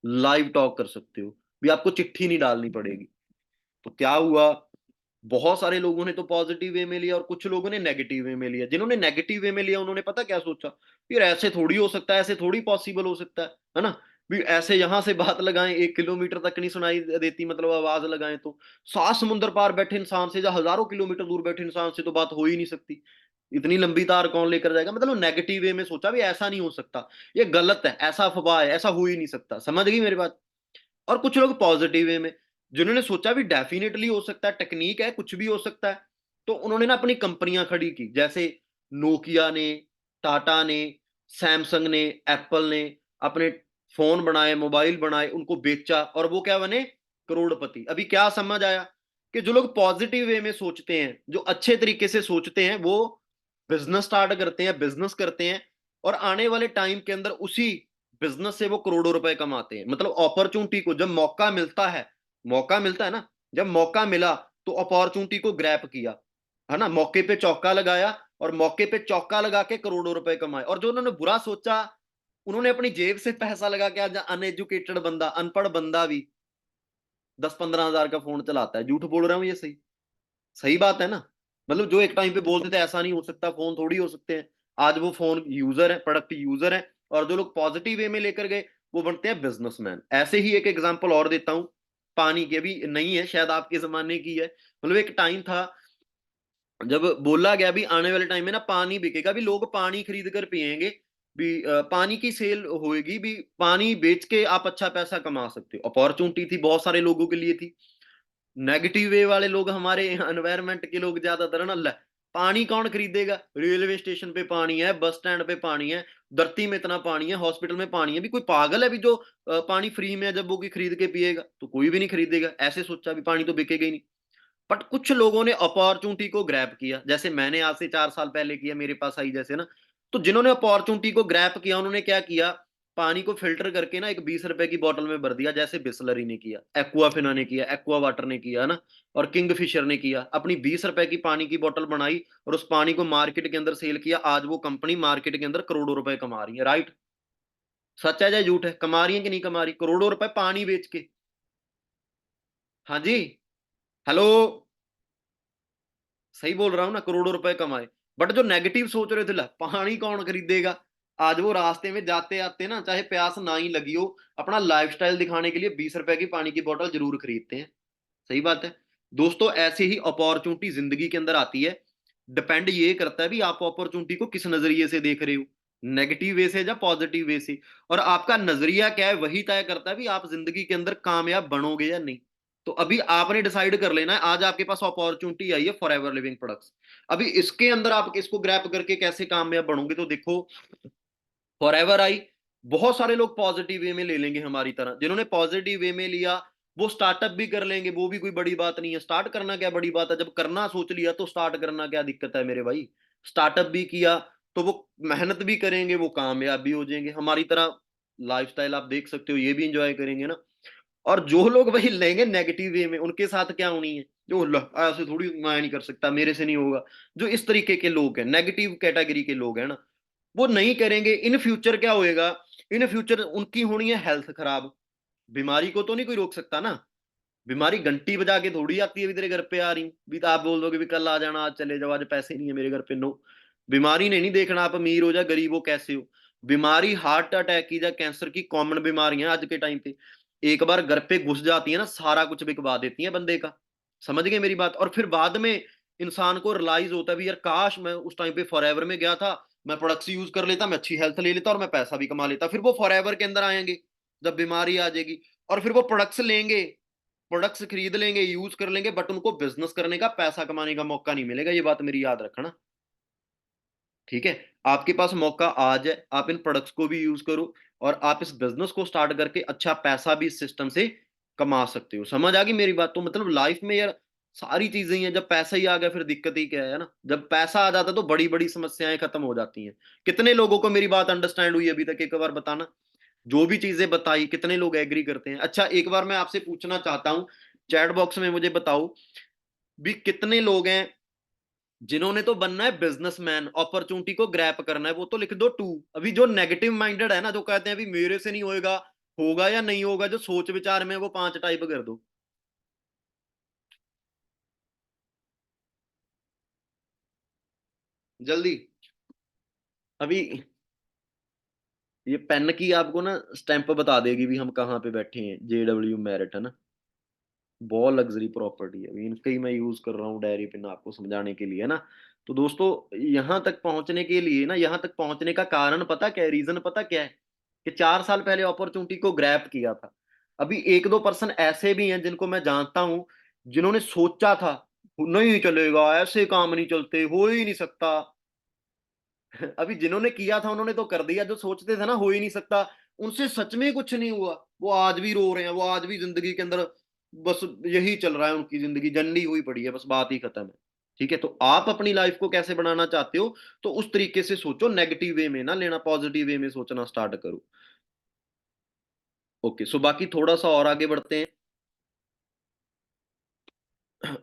लाइव टॉक कर सकते हो, भी आपको चिट्ठी नहीं डालनी पड़ेगी। तो क्या हुआ, बहुत सारे लोगों ने तो पॉजिटिव वे में लिया और कुछ लोगों ने नेगेटिव वे में लिया। जिन्होंने नेगेटिव वे में लिया उन्होंने पता क्या सोचा, फिर ऐसे थोड़ी हो सकता है, ऐसे थोड़ी पॉसिबल हो सकता है ना? भी ऐसे यहां से बात लगाएं 1 किलोमीटर तक नहीं सुनाई देती, मतलब आवाज लगाएं तो 7 समुंदर पार बैठे इंसान से या हजारों किलोमीटर दूर बैठे इंसान से तो बात हो ही नहीं सकती। इतनी लंबी तार कौन लेकर जाएगा? मतलब नेगेटिव वे में सोचा भी ऐसा नहीं हो सकता, ये गलत है, ऐसा अफवाह है, ऐसा हो ही नहीं सकता। समझ गई मेरी बात? और कुछ लोग पॉजिटिव वे में, जिन्होंने सोचा भी डेफिनेटली हो सकता है, टेक्निक है, कुछ भी हो सकता है। तो उन्होंने ना अपनी कंपनियां खड़ी की, जैसे नोकिया ने, टाटा ने, सैमसंग ने, एप्पल ने अपने फोन बनाए, मोबाइल बनाए, उनको बेचा और वो क्या बने, करोड़पति। अभी क्या समझ आया कि जो लोग पॉजिटिव वे में सोचते हैं, जो अच्छे तरीके से सोचते हैं, वो बिजनेस स्टार्ट करते हैं, बिजनेस करते हैं, और आने वाले टाइम के अंदर उसी बिजनेस से वो करोड़ों रुपए कमाते हैं। मतलब अपॉर्चुनिटी को जब मौका मिलता है ना, जब मौका मिला तो अपॉर्चुनिटी को ग्रैब किया, है ना? मौके पे चौका लगाया और मौके पे चौका लगा के करोड़ों रुपए कमाए। और जो उन्होंने बुरा सोचा, उन्होंने अपनी जेब से पैसा लगा के, आज अनएजुकेटेड बंदा, अनपढ़ बंदा भी 10-15 हजार का फोन चलाता है। झूठ बोल रहा हूँ? ये सही सही बात है ना? मतलब जो एक टाइम पे बोलते थे ऐसा नहीं हो सकता, फोन थोड़ी हो सकते हैं, आज वो फोन यूजर है, प्रोडक्ट यूजर है। और जो लोग पॉजिटिव वे में लेकर गए, वो बनते हैं बिजनेसमैन। ऐसे ही एक एग्जांपल और देता हूं, पानी की, अभी नहीं है, शायद आपके जमाने की है। मतलब एक टाइम था जब बोला गया भी आने वाले टाइम में ना पानी बिकेगा, भी लोग पानी खरीद कर पिएंगे, भी पानी की सेल होएगी, भी पानी बेच के आप अच्छा पैसा कमा सकते हो। अपॉर्चुनिटी थी, बहुत सारे लोगों के लिए थी। नेगेटिव वे वाले लोग, हमारे एनवायरमेंट के लोग ज्यादातर ना, पानी कौन खरीदेगा, रेलवे स्टेशन पे पानी है, बस स्टैंड पे पानी है, धरती में इतना पानी है, हॉस्पिटल में पानी है, भी कोई पागल है भी जो पानी फ्री में है जब वो कोई खरीद के पिएगा? तो कोई भी नहीं खरीदेगा। ऐसे सोचा भी पानी तो बिकेगा ही नहीं। बट कुछ लोगों ने अपॉर्चुनिटी को ग्रैब किया, जैसे मैंने आज से 4 साल पहले किया, मेरे पास आई जैसे ना। तो जिन्होंने अपॉर्चुनिटी को ग्रैब किया, उन्होंने क्या किया, पानी को फिल्टर करके ना एक 20 रुपए की बोतल में भर दिया, जैसे बिस्लरी ने किया, एक्वाफिना ने किया, एक्वा वाटर ने किया ना, और किंगफिशर ने किया। अपनी 20 रुपए की पानी की बोतल बनाई और उस पानी को मार्केट के अंदर सेल किया। आज वो कंपनी मार्केट के अंदर करोड़ों रुपए कमा रही है। राइट? सच है या झूठ है? कमा रही है कि नहीं कमा रही, करोड़ों रुपए पानी बेच के? हाँ जी। हेलो? सही बोल रहा हूँ ना, करोड़ों रुपए कमाए। बट जो नेगेटिव सोच रहे थे, ला पानी कौन खरीदेगा, आज वो रास्ते में जाते आते ना, चाहे प्यास ना ही लगी हो, अपना लाइफस्टाइल दिखाने के लिए 20 रुपए की पानी की बोतल जरूर खरीदते हैं। सही बात है दोस्तों। ऐसे ही अपॉर्चुनिटी जिंदगी के अंदर आती है। डिपेंड ये करता है भी आप अपॉर्चुनिटी को किस नजरिए से देख रहे हो, नेगेटिव वे से या पॉजिटिव वे से। और आपका नजरिया क्या है, वही तय करता है भी आप जिंदगी के अंदर कामयाब बनोगे या नहीं। तो अभी आपने डिसाइड कर लेना है, आज आपके पास अपॉर्चुनिटी आई है फॉर एवर लिविंग प्रोडक्ट्स। अभी इसके अंदर आप इसको ग्रैप करके कैसे कामयाब बनोगे? तो देखो, फॉर एवर आई, बहुत सारे लोग पॉजिटिव वे में ले लेंगे हमारी तरह। जिन्होंने पॉजिटिव वे में लिया, वो स्टार्टअप भी कर लेंगे, वो भी कोई बड़ी बात नहीं है। स्टार्ट करना क्या बड़ी बात है, जब करना सोच लिया तो स्टार्ट करना क्या दिक्कत है मेरे भाई? स्टार्टअप भी किया, तो वो मेहनत भी करेंगे, वो कामयाब भी हो जाएँगे। हमारी तरह लाइफ़स्टाइल आप देख सकते हो, ये भी एन्जॉय करेंगे ना। और जो लोग वही लेंगे नेगेटिव वे में, उनके साथ क्या होनी है? जो ल ऐसे थोड़ी मैं नहीं कर सकता, मेरे से नहीं होगा। जो इस तरीके के लोग हैं, नेगेटिव कैटेगरी के लोग हैं ना, वो नहीं करेंगे। इन फ्यूचर क्या होएगा, इन फ्यूचर उनकी होनी है हेल्थ खराब। बीमारी को तो नहीं कोई रोक सकता ना। बीमारी घंटी बजा के थोड़ी आती है भी तेरे घर पे आ रही हूँ। भी तो आप बोल दोगे भी कल आ जाना, आज चले जाओ, आज पैसे नहीं है मेरे घर पे, नो। बीमारी ने नहीं देखना आप अमीर हो या गरीब हो, कैसे हो। बीमारी हार्ट अटैक की या कैंसर की कॉमन बीमारियां आज के टाइम पे एक बार घर पे घुस जाती है ना, सारा कुछ बिकवा देती है बंदे का। समझ गए मेरी बात? और फिर बाद में इंसान को रियलाइज होता है भी यार काश मैं उस टाइम पे फॉरएवर में गया था, मैं प्रोडक्ट्स यूज कर लेता, मैं अच्छी हेल्थ ले लेता और मैं पैसा भी कमा लेता। फिर वो फॉरएवर के अंदर आएंगे जब बीमारी आ जाएगी, और फिर वो प्रोडक्ट्स लेंगे, प्रोडक्ट्स खरीद लेंगे, यूज कर लेंगे, बट उनको बिजनेस करने का, पैसा कमाने का मौका नहीं मिलेगा। ये बात मेरी याद रखना, ठीक है? आपके पास मौका आज है, आप इन प्रोडक्ट्स को भी यूज करो और आप इस बिजनेस को स्टार्ट करके अच्छा पैसा भी इस सिस्टम से कमा सकते हो। समझ आ गई मेरी बात? तो मतलब लाइफ में यार सारी चीजें ही हैं, जब पैसा ही आ गया फिर दिक्कत ही क्या है ना। जब पैसा आ जाता है तो बड़ी बड़ी समस्याएं खत्म हो जाती हैं। कितने लोगों को मेरी बात अंडरस्टैंड हुई अभी तक, एक बार बताना। जो भी चीजें बताई कितने लोग एग्री करते हैं? अच्छा, एक बार मैं आपसे पूछना चाहता हूँ, चैट बॉक्स में मुझे बताओ भी कितने लोग हैं जिन्होंने तो बनना है बिजनेसमैन, अपॉर्चुनिटी को ग्रैप करना है, वो तो लिख दो टू। अभी जो नेगेटिव माइंडेड है ना, जो कहते हैं अभी मेरे से नहीं होएगा, होगा या नहीं होगा, जो सोच विचार में, वो पांच टाइप कर दो जल्दी। अभी ये पेन की आपको ना स्टैंप बता देगी भी हम कहाँ पे बैठे हैं, JW मैरिट है ना। बहुत लग्जरी प्रॉपर्टी है, अभी इनका ही मैं यूज कर रहा हूँ डायरी पेन आपको समझाने के लिए, है ना। तो दोस्तों यहाँ तक पहुंचने के लिए ना, यहाँ तक पहुंचने का कारण पता क्या है, रीजन पता क्या है? कि 4 साल पहले अपॉर्चुनिटी को ग्रैब किया था। अभी एक दो पर्सन ऐसे भी हैं जिनको मैं जानता हूं, जिन्होंने सोचा था नहीं चलेगा, ऐसे काम नहीं चलते, हो ही नहीं सकता। अभी जिन्होंने किया था उन्होंने तो कर दिया, जो सोचते थे ना हो ही नहीं सकता, उनसे सच में कुछ नहीं हुआ। वो आज भी रो रहे हैं, वो आज भी जिंदगी के अंदर बस यही चल रहा है, उनकी जिंदगी जंडी हुई पड़ी है, बस बात ही खत्म है। ठीक है, तो आप अपनी लाइफ को कैसे बनाना चाहते हो, तो उस तरीके से सोचो, नेगेटिव वे में ना लेना, पॉजिटिव वे में सोचना स्टार्ट करो। ओके, सो बाकी थोड़ा सा और आगे बढ़ते हैं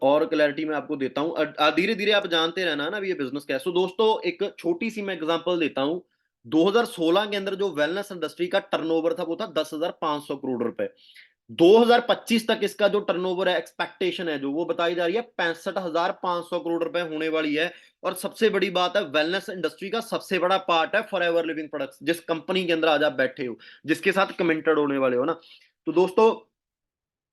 और क्लैरिटी मैं आपको देता हूँ। धीरे धीरे आप जानते रहना ना अभी ये बिजनेस क्या है। सो दोस्तों एक छोटी सी मैं एग्जांपल देता हूँ। 2016 के अंदर जो वेलनेस इंडस्ट्री का टर्नओवर था वो था 10,500 करोड़ रुपए। 2025 तक इसका जो टर्नओवर है, एक्सपेक्टेशन है जो, वो बताई जा रही है 65,500 करोड़ रुपए होने वाली है। और सबसे बड़ी बात है, वेलनेस इंडस्ट्री का सबसे बड़ा पार्ट है फॉरएवर लिविंग प्रोडक्ट्स, जिस कंपनी के अंदर आज आप बैठे हो, जिसके साथ कमिटेड होने वाले हो ना। तो दोस्तों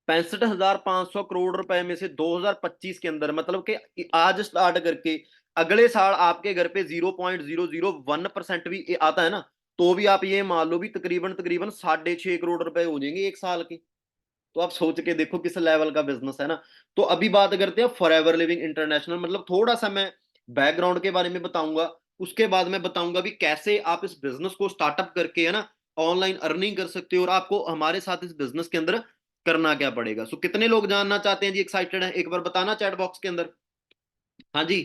65,500 करोड़ रुपए में से 2025 के अंदर, मतलब कि आज स्टार्ट करके अगले साल आपके घर पे 0.001% भी आता है ना, तो भी आप ये मान लो भी तकरीबन तकरीबन 6.5 करोड़ रुपए हो जाएंगे एक साल के। तो आप सोच के देखो किस लेवल का बिजनेस है ना। तो अभी बात करते हैं फॉरएवर लिविंग इंटरनेशनल, मतलब थोड़ा सा मैं बैकग्राउंड के बारे में बताऊंगा। उसके बाद मैं बताऊंगा भी कैसे आप इस बिजनेस को स्टार्टअप करके, है ना, ऑनलाइन अर्निंग कर सकते हो, और आपको हमारे साथ इस बिजनेस के अंदर करना क्या पड़ेगा। सो कितने लोग जानना चाहते हैं जी, एक्साइटेड हैं, एक बार बताना चैट बॉक्स के अंदर। हाँ जी।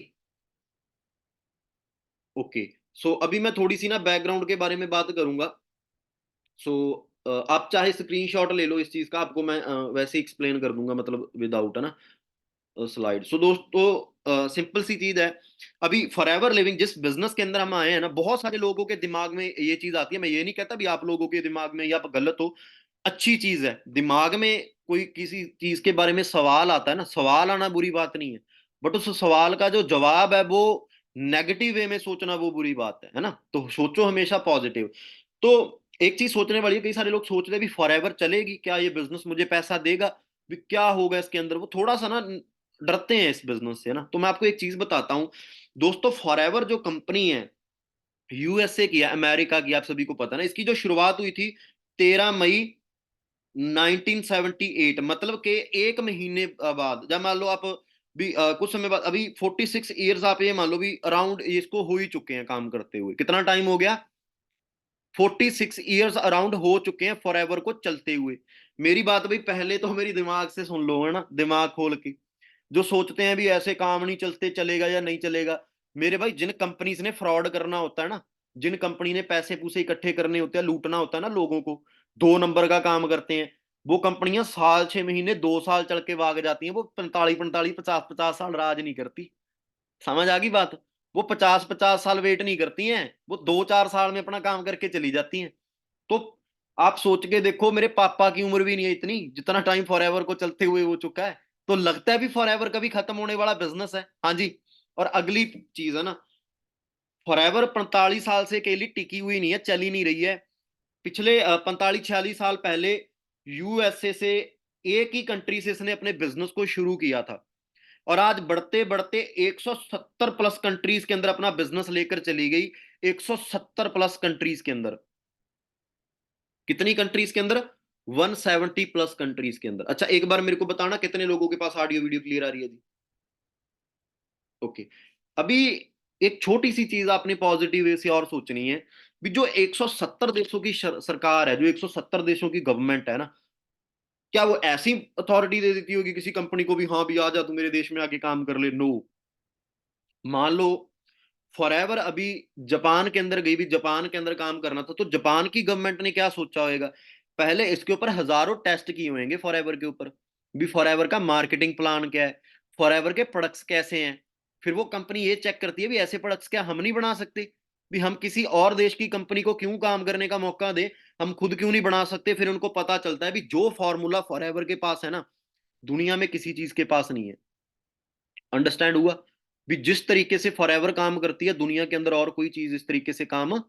ओके, सो अभी मैं थोड़ी सी ना बैकग्राउंड के बारे में बात करूंगा। सो आप चाहे स्क्रीनशॉट ले लो इस चीज का, आपको मैं वैसे ही एक्सप्लेन कर दूंगा, मतलब विदाउट, है ना, स्लाइड। सो दोस्तों सिंपल सी चीज है। अभी फॉरएवर लिविंग जिस बिजनेस के अंदर हम आए हैं ना, बहुत सारे लोगों के दिमाग में ये चीज आती है। मैं ये नहीं कहता भी आप लोगों के दिमाग में या आप गलत हो, अच्छी चीज है। दिमाग में कोई किसी चीज के बारे में सवाल आता है ना, सवाल आना बुरी बात नहीं है, बट उस सवाल का जो जवाब है वो नेगेटिव वे में सोचना वो बुरी बात है ना। तो सोचो हमेशा पॉजिटिव। तो एक चीज सोचने वाली है, कई सारे लोग सोच रहे हैं भी फॉरएवर चलेगी क्या, ये बिजनेस मुझे पैसा देगा भी, क्या होगा इसके अंदर, वो थोड़ा सा ना डरते हैं इस बिजनेस से ना। तो मैं आपको एक चीज बताता हूं दोस्तों, फॉरएवर जो कंपनी है, यूएसए की है, अमेरिका की, आप सभी को पता ना। इसकी जो शुरुआत हुई थी 13 मई 1978, मतलब कि एक महीने बाद, जब मान लो आप भी कुछ समय बाद, अभी 46 ईयर्स आप ये मान लो भी अराउंड इसको हो ही चुके हैं काम करते हुए। कितना टाइम हो गया? 46 ईयर्स अराउंड हो चुके हैं फॉरएवर को चलते हुए। मेरी बात भाई पहले तो मेरी दिमाग से सुन लो, है ना, दिमाग खोल के। जो सोचते हैं भी ऐसे काम नहीं चलते, चलेगा या नहीं चलेगा, मेरे भाई, जिन कंपनीज ने फ्रॉड करना होता है ना, जिन कंपनी ने पैसे पूसे इकट्ठे करने होते हैं, लूटना होता है ना लोगों को, 2 नंबर का काम करते हैं, वो कंपनियां साल 6 महीने 2 साल चल के भाग जाती हैं। वो 45 45 50 50 साल राज नहीं करती। समझ आ गई बात? वो 50 50 साल वेट नहीं करती हैं, वो 2 4 साल में अपना काम करके चली जाती हैं। तो आप सोच के देखो, मेरे पापा की उम्र भी नहीं है इतनी जितना टाइम फॉरएवर को चलते हुए हो चुका है। तो लगता है भी फॉरएवर कभी खत्म होने वाला बिजनेस है। हाँ जी। और अगली चीज है ना, फॉरएवर 45 साल से अकेली टिकी हुई नहीं है, चली नहीं रही है। पिछले 45 46 साल पहले यूएसए से, एक ही कंट्री से इसने अपने बिजनेस को शुरू किया था, और आज बढ़ते बढ़ते 170 प्लस कंट्रीज के अंदर अपना बिजनेस लेकर चली गई। 170 प्लस कंट्रीज के अंदर। कितनी कंट्रीज के अंदर? 170 प्लस कंट्रीज के अंदर। अच्छा, एक बार मेरे को बताना कितने लोगों के पास ऑडियो वीडियो क्लियर आ रही है जी? ओके। अभी एक छोटी सी चीज आपने पॉजिटिव वे से और सोचनी है। भी जो 170 देशों की सरकार है, जो 170 देशों की गवर्नमेंट है ना, क्या वो ऐसी अथॉरिटी दे देती होगी किसी कंपनी को भी, हाँ भी आ जा तू मेरे देश में आके काम कर ले? नो। मान लो फॉरएवर अभी जापान के अंदर गई, भी जापान के अंदर काम करना था, तो जापान की गवर्नमेंट ने क्या सोचा होगा? पहले इसके ऊपर हजारों टेस्ट किए होंगे फॉरएवर के ऊपर, भी फॉरएवर का मार्केटिंग प्लान क्या है, फॉरएवर के प्रोडक्ट्स कैसे हैं। फिर वो कंपनी ये चेक करती है भी ऐसे प्रोडक्ट्स क्या हम नहीं बना सकते, भी हम किसी और देश की कंपनी को क्यों काम करने का मौका दे, हम खुद क्यों नहीं बना सकते। फिर उनको पता चलता है भी जो फॉर्मूला फॉरएवर के पास है ना, दुनिया में किसी चीज के पास नहीं है। अंडरस्टैंड हुआ? भी जिस तरीके से फॉरएवर काम करती है, दुनिया के अंदर और कोई चीज इस तरीके से काम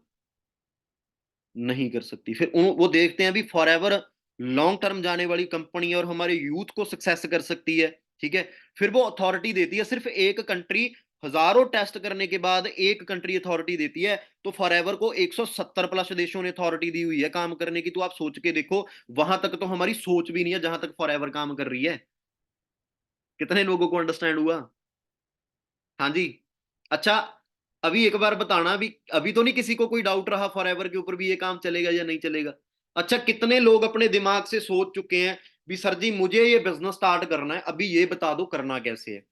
नहीं कर सकती। फिर वो देखते हैं भी फॉरएवर लॉन्ग टर्म जाने वाली कंपनी है और हमारे यूथ को सक्सेस कर सकती है। ठीक है। फिर वो अथॉरिटी देती है, सिर्फ एक कंट्री, हजारों टेस्ट करने के बाद एक कंट्री अथॉरिटी देती है। तो फॉरएवर को 170 प्लस देशों ने अथॉरिटी दी हुई है काम करने की। तो आप सोच के देखो, वहां तक तो हमारी सोच भी नहीं है जहां तक फॉरएवर काम कर रही है। कितने लोगों को अंडरस्टैंड हुआ? हाँ जी। अच्छा, अभी एक बार बताना, अभी तो नहीं किसी को कोई डाउट रहा फॉरएवर के ऊपर भी ये काम चलेगा या नहीं चलेगा? अच्छा, कितने लोग अपने दिमाग से सोच चुके हैं भी सर जी मुझे ये बिजनेस स्टार्ट करना है, अभी ये बता दो करना कैसे है?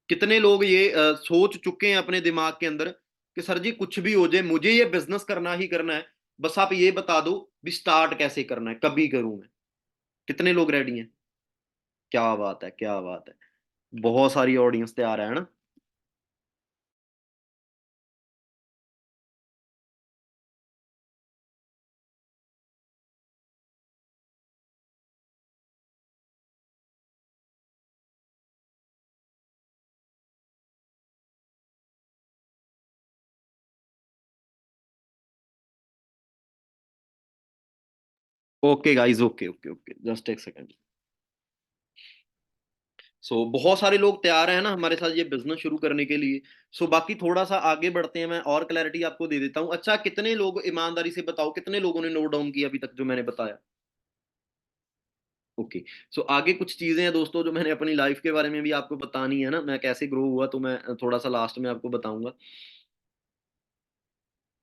कितने लोग ये सोच चुके हैं अपने दिमाग के अंदर कि सर जी कुछ भी हो जाए, मुझे ये बिजनेस करना ही करना है, बस आप ये बता दो भी स्टार्ट कैसे करना है, कभी करूं मैं? कितने लोग रेडी हैं? क्या बात है, क्या बात है। बहुत सारी ऑडियंस तैयार है ना? Okay guys, okay okay okay, just एक सेकंड। बहुत सारे लोग तैयार हैं ना हमारे साथ ये बिजनेस शुरू करने के लिए। बाकी थोड़ा सा आगे बढ़ते हैं, मैं और क्लैरिटी आपको दे देता हूँ। अच्छा, कितने लोग ईमानदारी से बताओ, कितने लोगों ने नोट डाउन किया अभी तक जो मैंने बताया? ओके। आगे कुछ चीजें हैं दोस्तों जो मैंने अपनी लाइफ के बारे में भी आपको बतानी है ना, मैं कैसे ग्रो हुआ, तो मैं थोड़ा सा लास्ट में आपको बताऊंगा।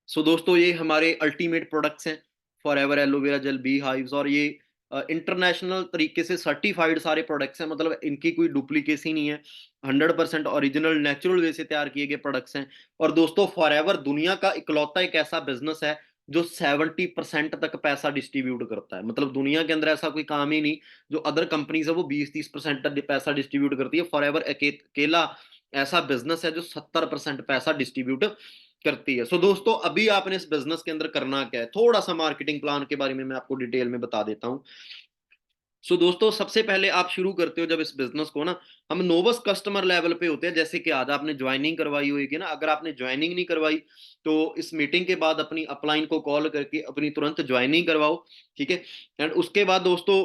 दोस्तों, ये हमारे अल्टीमेट प्रोडक्ट्स हैं, for ever aloe vera gel, bee hives, और ये इंटरनेशनल तरीके से सर्टिफाइड सारे प्रोडक्ट्स हैं, मतलब इनकी कोई डुप्लीकेसी नहीं है। 100% ओरिजिनल नेचुरल वे से तैयार किए गए प्रोडक्ट्स हैं। और दोस्तों, फॉर एवर दुनिया का इकलौता एक ऐसा बिजनेस है जो 70% तक पैसा डिस्ट्रीब्यूट करता है। मतलब दुनिया के अंदर ऐसा कोई काम ही नहीं, जो अदर कंपनीज है वो 20 30% तक पैसा डिस्ट्रीब्यूट करती है। फॉर एवर अकेला ऐसा बिजनेस है जो 70% पैसा डिस्ट्रीब्यूट करती है। दोस्तों, अभी आपने इस बिजनेस के अंदर करना क्या है, थोड़ा सा मार्केटिंग प्लान के बारे में मैं आपको डिटेल में बता देता हूँ। दोस्तों, सबसे पहले आप शुरू करते हो जब इस बिजनेस को ना, हम नोवस कस्टमर लेवल पे होते हैं। जैसे कि आज आपने ज्वाइनिंग करवाई होगी ना, अगर आपने ज्वाइनिंग नहीं करवाई तो इस मीटिंग के बाद अपनी अपलाइन को कॉल करके अपनी तुरंत ज्वाइनिंग करवाओ। ठीक है। एंड उसके बाद दोस्तों,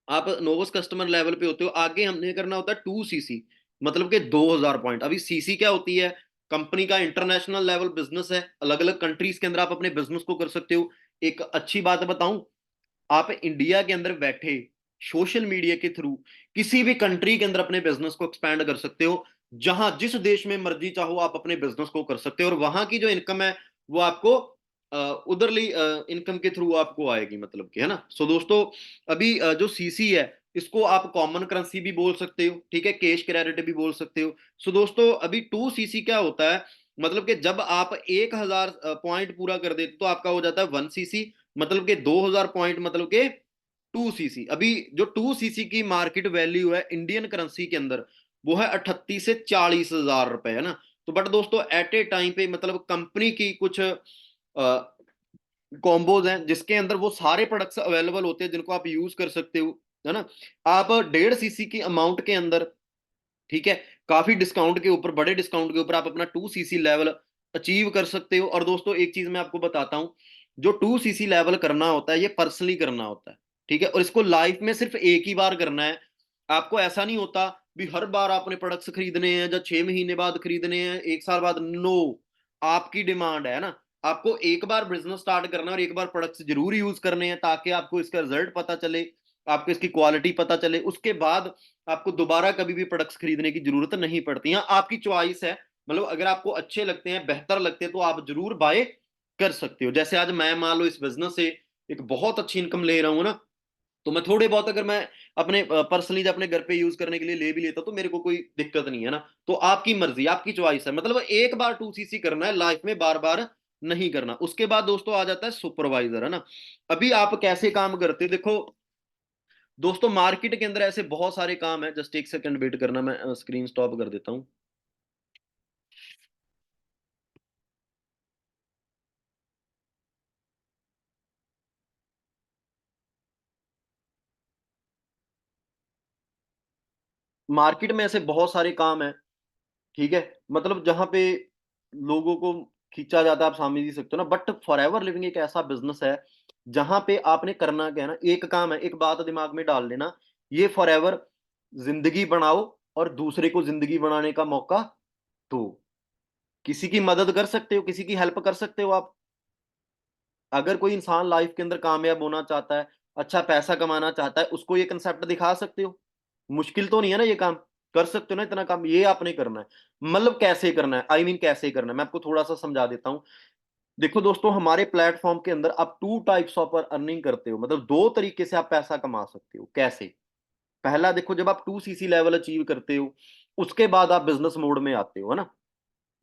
आप नोवस कस्टमर लेवल पे होते हो, आगे हमने करना होता है 2 CC, मतलब कि 2000 पॉइंट। अभी सीसी क्या होती है? कंपनी का इंटरनेशनल लेवल बिजनेस है, अलग अलग कंट्रीज के अंदर आप अपने बिजनेस को कर सकते हो। एक अच्छी बात बताऊं, आप इंडिया के अंदर बैठे सोशल मीडिया के थ्रू किसी भी कंट्री के अंदर अपने बिजनेस को एक्सपैंड कर सकते हो। जहां जिस देश में मर्जी चाहो आप अपने बिजनेस को कर सकते हो, और वहां की जो इनकम है वो आपको उधरली इनकम के थ्रू आपको आएगी, मतलब कि है ना। दोस्तों, अभी जो सीसी है इसको आप कॉमन करेंसी भी बोल सकते हो, ठीक है, कैश क्रेडिट भी बोल सकते हो। सो दोस्तों अभी 2 सीसी क्या होता है, मतलब कि जब आप 1000 पॉइंट पूरा कर देते तो आपका हो जाता है 1 सीसी, मतलब कि 2000 पॉइंट, मतलब कि 2 सीसी। अभी जो 2 सीसी की मार्केट वैल्यू है इंडियन करेंसी के अंदर, वो है 38 से 40 हजार रुपए, है ना। तो बट दोस्तों एट ए टाइम पे मतलब कंपनी की कुछ कॉम्बोज हैं जिसके अंदर वो सारे प्रोडक्ट्स अवेलेबल होते हैं जिनको आप यूज कर सकते हो, है ना। आप 1.5 सीसी की अमाउंट के अंदर, ठीक है, काफी डिस्काउंट के ऊपर, बड़े डिस्काउंट के ऊपर आप अपना 2 सीसी लेवल अचीव कर सकते हो। और दोस्तों एक चीज मैं आपको बताता हूं, जो 2 सीसी लेवल करना होता है ये पर्सनली करना होता है, ठीक है, और इसको लाइफ में सिर्फ एक ही बार करना है। आपको ऐसा नहीं होता भी हर बार आपने प्रोडक्ट्स खरीदने हैं या 6 महीने बाद खरीदने हैं, 1 साल बाद, नो। आपकी डिमांड है ना, आपको एक बार बिजनेस स्टार्ट करना है और एक बार प्रोडक्ट्स जरूर यूज करने हैं ताकि आपको इसका रिजल्ट पता चले, आपको इसकी क्वालिटी पता चले, उसके बाद आपको दोबारा कभी भी प्रोडक्ट्स खरीदने की जरूरत नहीं पड़ती। हाँ आपकी चॉइस है, मतलब अगर आपको अच्छे लगते हैं, बेहतर लगते हैं, तो आप जरूर बाय कर सकते हो। जैसे आज मैं मान लो इस बिजनेस से एक बहुत अच्छी इनकम ले रहा हूँ ना, तो मैं थोड़े बहुत अगर मैं अपने पर्सनली अपने घर पे यूज करने के लिए ले भी लेता तो मेरे को कोई दिक्कत नहीं है ना। तो आपकी मर्जी, आपकी चॉइस है, मतलब एक बार 2 सीसी करना है लाइफ में, बार बार नहीं करना। उसके बाद दोस्तों आ जाता है सुपरवाइजर, है ना। अभी आप कैसे काम करते हो देखो दोस्तों, मार्केट के अंदर ऐसे बहुत सारे काम है। जस्ट एक सेकंड वेट करना, मैं स्क्रीन स्टॉप कर देता हूं। मार्केट में ऐसे बहुत सारे काम है, ठीक है, मतलब जहां पे लोगों को खींचा जाता है, आप समझ ही सकते हो ना। बट फॉर एवर लिविंग एक ऐसा बिजनेस है जहां पे आपने करना क्या है ना, एक काम है, एक बात दिमाग में डाल लेना, ये फॉर एवर जिंदगी बनाओ और दूसरे को जिंदगी बनाने का मौका दो। किसी की मदद कर सकते हो, किसी की हेल्प कर सकते हो आप। अगर कोई इंसान लाइफ के अंदर कामयाब होना चाहता है, अच्छा पैसा कमाना चाहता है, उसको ये कंसेप्ट दिखा सकते हो। मुश्किल तो नहीं है ना ये काम, कर सकते हो ना इतना काम, ये आपने करना है। मतलब कैसे करना है, कैसे करना है, मैं आपको थोड़ा सा समझा देता हूं। देखो दोस्तों, हमारे प्लेटफॉर्म के अंदर आप 2 टाइप्स ऑफ अर्निंग करते हो, मतलब 2 तरीके से आप पैसा कमा सकते हो। कैसे? पहला देखो, जब आप 2 सीसी लेवल अचीव करते हो उसके बाद आप बिजनेस मोड में आते हो, है ना।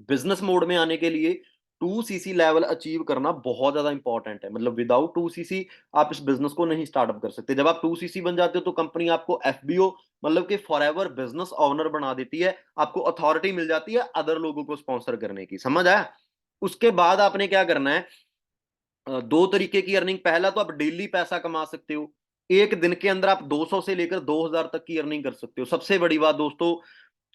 बिजनेस मोड में आने के लिए 2 सीसी लेवल अचीव करना बहुत ज्यादा इंपॉर्टेंट है, मतलब विदाउट 2 सीसी आप इस बिजनेस को नहीं स्टार्टअप कर सकते। जब आप 2 सीसी बन जाते हो तो कंपनी आपको एफबीओ, मतलब कि फॉर एवर बिजनेस ओनर बना देती है, आपको अथॉरिटी मिल जाती है अदर लोगों को स्पॉन्सर करने की, समझ आया। उसके बाद आपने क्या करना है, 2 तरीके की अर्निंग। पहला तो आप डेली पैसा कमा सकते हो, एक दिन के अंदर आप 200 से लेकर 2000 तक की अर्निंग कर सकते हो। सबसे बड़ी बात दोस्तों,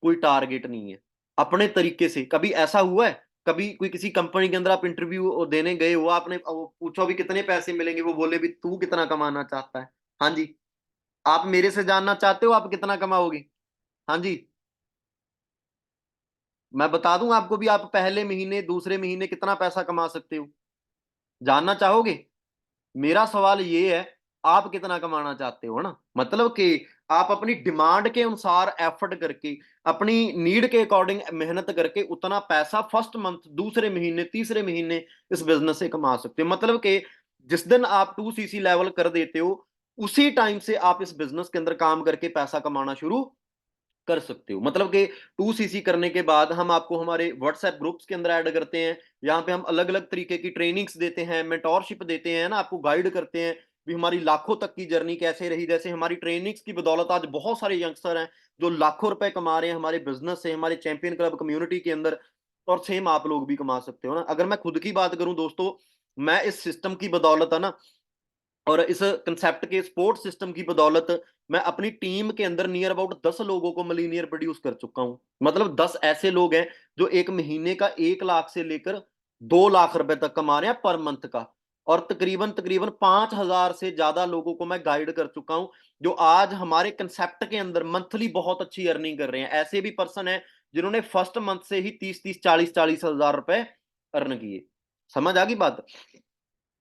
कोई टारगेट नहीं है, अपने तरीके से। कभी ऐसा हुआ है, कभी कोई किसी कंपनी के अंदर आप इंटरव्यू देने गए हो, आपने पूछो भी कितने पैसे मिलेंगे, वो बोले भी तू कितना कमाना चाहता है, हाँ जी, आप मेरे से जानना चाहते हो आप कितना कमाओगे? हाँ जी, मैं बता दूं आपको भी, आप पहले महीने दूसरे महीने कितना पैसा कमा सकते हो, जानना चाहोगे? मेरा सवाल ये है, आप कितना कमाना चाहते हो, है ना। मतलब कि आप अपनी डिमांड के अनुसार एफर्ट करके, अपनी नीड के अकॉर्डिंग मेहनत करके उतना पैसा फर्स्ट मंथ, दूसरे महीने, तीसरे महीने इस बिजनेस से कमा सकते हो। मतलब कि जिस दिन आप 2 सीसी लेवल कर देते हो उसी टाइम से आप इस बिजनेस के अंदर काम करके पैसा कमाना शुरू कर सकते हो। मतलब कि 2 सीसी करने के बाद हम आपको हमारे व्हाट्सएप ग्रुप्स के अंदर ऐड करते हैं, यहाँ पे हम अलग अलग तरीके की ट्रेनिंग्स देते हैं, मेंटोरशिप देते हैं ना, आपको गाइड करते हैं भी हमारी लाखों तक की जर्नी कैसे रही। जैसे हमारी ट्रेनिंग्स की बदौलत आज बहुत सारे यंगस्टर हैं जो लाखों रुपए कमा रहे हैं हमारे बिजनेस से, हमारे चैंपियन क्लब कम्युनिटी के अंदर। और सेम आप लोग भी कमा सकते हो ना। अगर मैं खुद की बात करूं दोस्तों, मैं इस सिस्टम की बदौलत है ना, और इस कंसेप्ट के स्पोर्ट्स सिस्टम की बदौलत मैं अपनी टीम के अंदर नियर अबाउट 10 लोगों को मिलीनियर प्रोड्यूस कर चुका हूं। मतलब 10 ऐसे लोग हैं जो एक महीने का 1 लाख से लेकर 2 लाख रुपए तक कमा रहे हैं पर मंथ का। और तकरीबन तकरीबन 5,000 से ज्यादा लोगों को मैं गाइड कर चुका हूं जो आज हमारे कंसेप्ट के अंदर मंथली बहुत अच्छी अर्निंग कर रहे हैं। ऐसे भी पर्सन है जिन्होंने फर्स्ट मंथ से ही 30-30 40-40 हजार रुपए अर्न किए। समझ आ गई बात।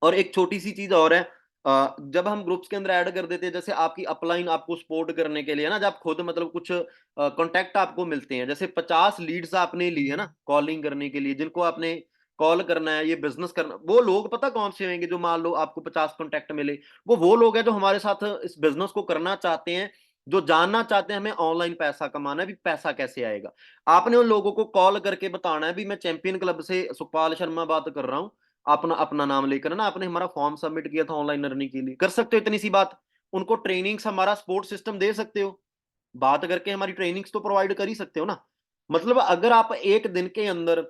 और एक छोटी सी चीज और है, जब हम ग्रुप्स के अंदर ऐड कर देते हैं, जैसे आपकी अपलाइन आपको सपोर्ट करने के लिए ना, जब खुद मतलब कुछ कॉन्टैक्ट आपको मिलते हैं, जैसे 50 लीड्स आपने ली है ना कॉलिंग करने के लिए, जिनको आपने कॉल करना है, ये बिजनेस करना, वो लोग पता कौन से होंगे जो मान लो आपको 50 कॉन्टैक्ट मिले, वो लोग हैं जो हमारे साथ इस बिजनेस को करना चाहते हैं, जो जानना चाहते हैं हमें ऑनलाइन पैसा कमाना है, भी पैसा कैसे आएगा। आपने उन लोगों को कॉल करके बताना है भी मैं चैंपियन क्लब से सुखपाल शर्मा बात कर रहा हूँ, अपना अपना नाम लेकर ना, आपने हमारा फॉर्म सबमिट किया था ऑनलाइन अर्निंग के लिए, कर सकते हो इतनी सी बात। उनको ट्रेनिंग्स, हमारा सपोर्ट सिस्टम दे सकते हो, बात करके हमारी ट्रेनिंग्स तो प्रोवाइड कर ही सकते हो ना। मतलब अगर आप एक दिन के अंदर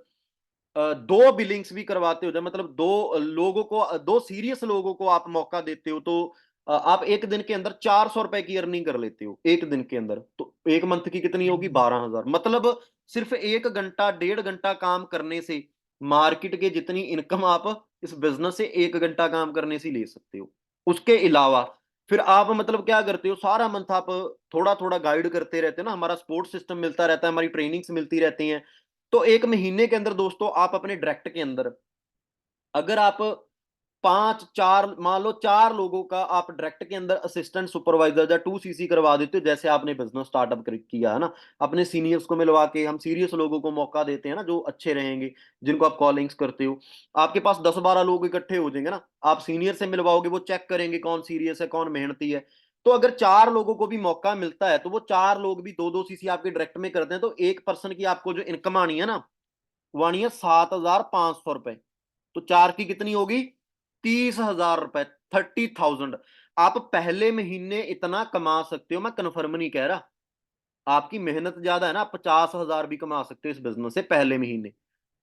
दो बिलिंग्स भी करवाते हो, मतलब दो लोगों को, दो सीरियस लोगों को आप मौका देते हो, तो आप एक दिन के अंदर 400 रुपए की अर्निंग कर लेते हो एक दिन के अंदर। तो एक मंथ की कितनी होगी, 12,000। मतलब सिर्फ 1 घंटा 1.5 घंटा काम करने से मार्केट के जितनी इनकम आप इस बिजनेस से 1 घंटा काम करने से ले सकते हो। उसके अलावा फिर आप मतलब क्या करते हो, सारा मंथ आप थोड़ा थोड़ा गाइड करते रहते हो ना, हमारा सपोर्ट सिस्टम मिलता रहता है, हमारी ट्रेनिंग्स मिलती रहती हैं। तो 1 महीने के अंदर दोस्तों आप अपने डायरेक्ट के अंदर, अगर आप 5-4 मान लो 4 लोगों का आप डायरेक्ट के अंदर असिस्टेंट सुपरवाइजर या 2 सीसी करवा देते हो, जैसे आपने बिजनेस स्टार्टअप किया है ना, अपने सीनियर्स को मिलवा के हम सीरियस लोगों को मौका देते हैं ना, जो अच्छे रहेंगे, जिनको आप कॉलिंग्स करते हो। आपके पास 10-12 लोग इकट्ठे हो जाएंगे ना, आप सीनियर से मिलवाओगे, वो चेक करेंगे कौन सीरियस है कौन मेहनती है। तो अगर 4 लोगों को भी मौका मिलता है, तो वो 4 लोग भी 2-2 सीसी आपके डायरेक्ट में करते हैं, तो एक पर्सन की आपको जो इनकम आनी है ना, वो आनी है 7,500 रुपए। तो 4 की कितनी होगी, 30,000 रुपए, 30,000। आप पहले महीने इतना कमा सकते हो, मैं कन्फर्म नहीं कह रहा, आपकी मेहनत ज्यादा है ना, आप 50,000 भी कमा सकते हो इस बिजनेस से पहले महीने।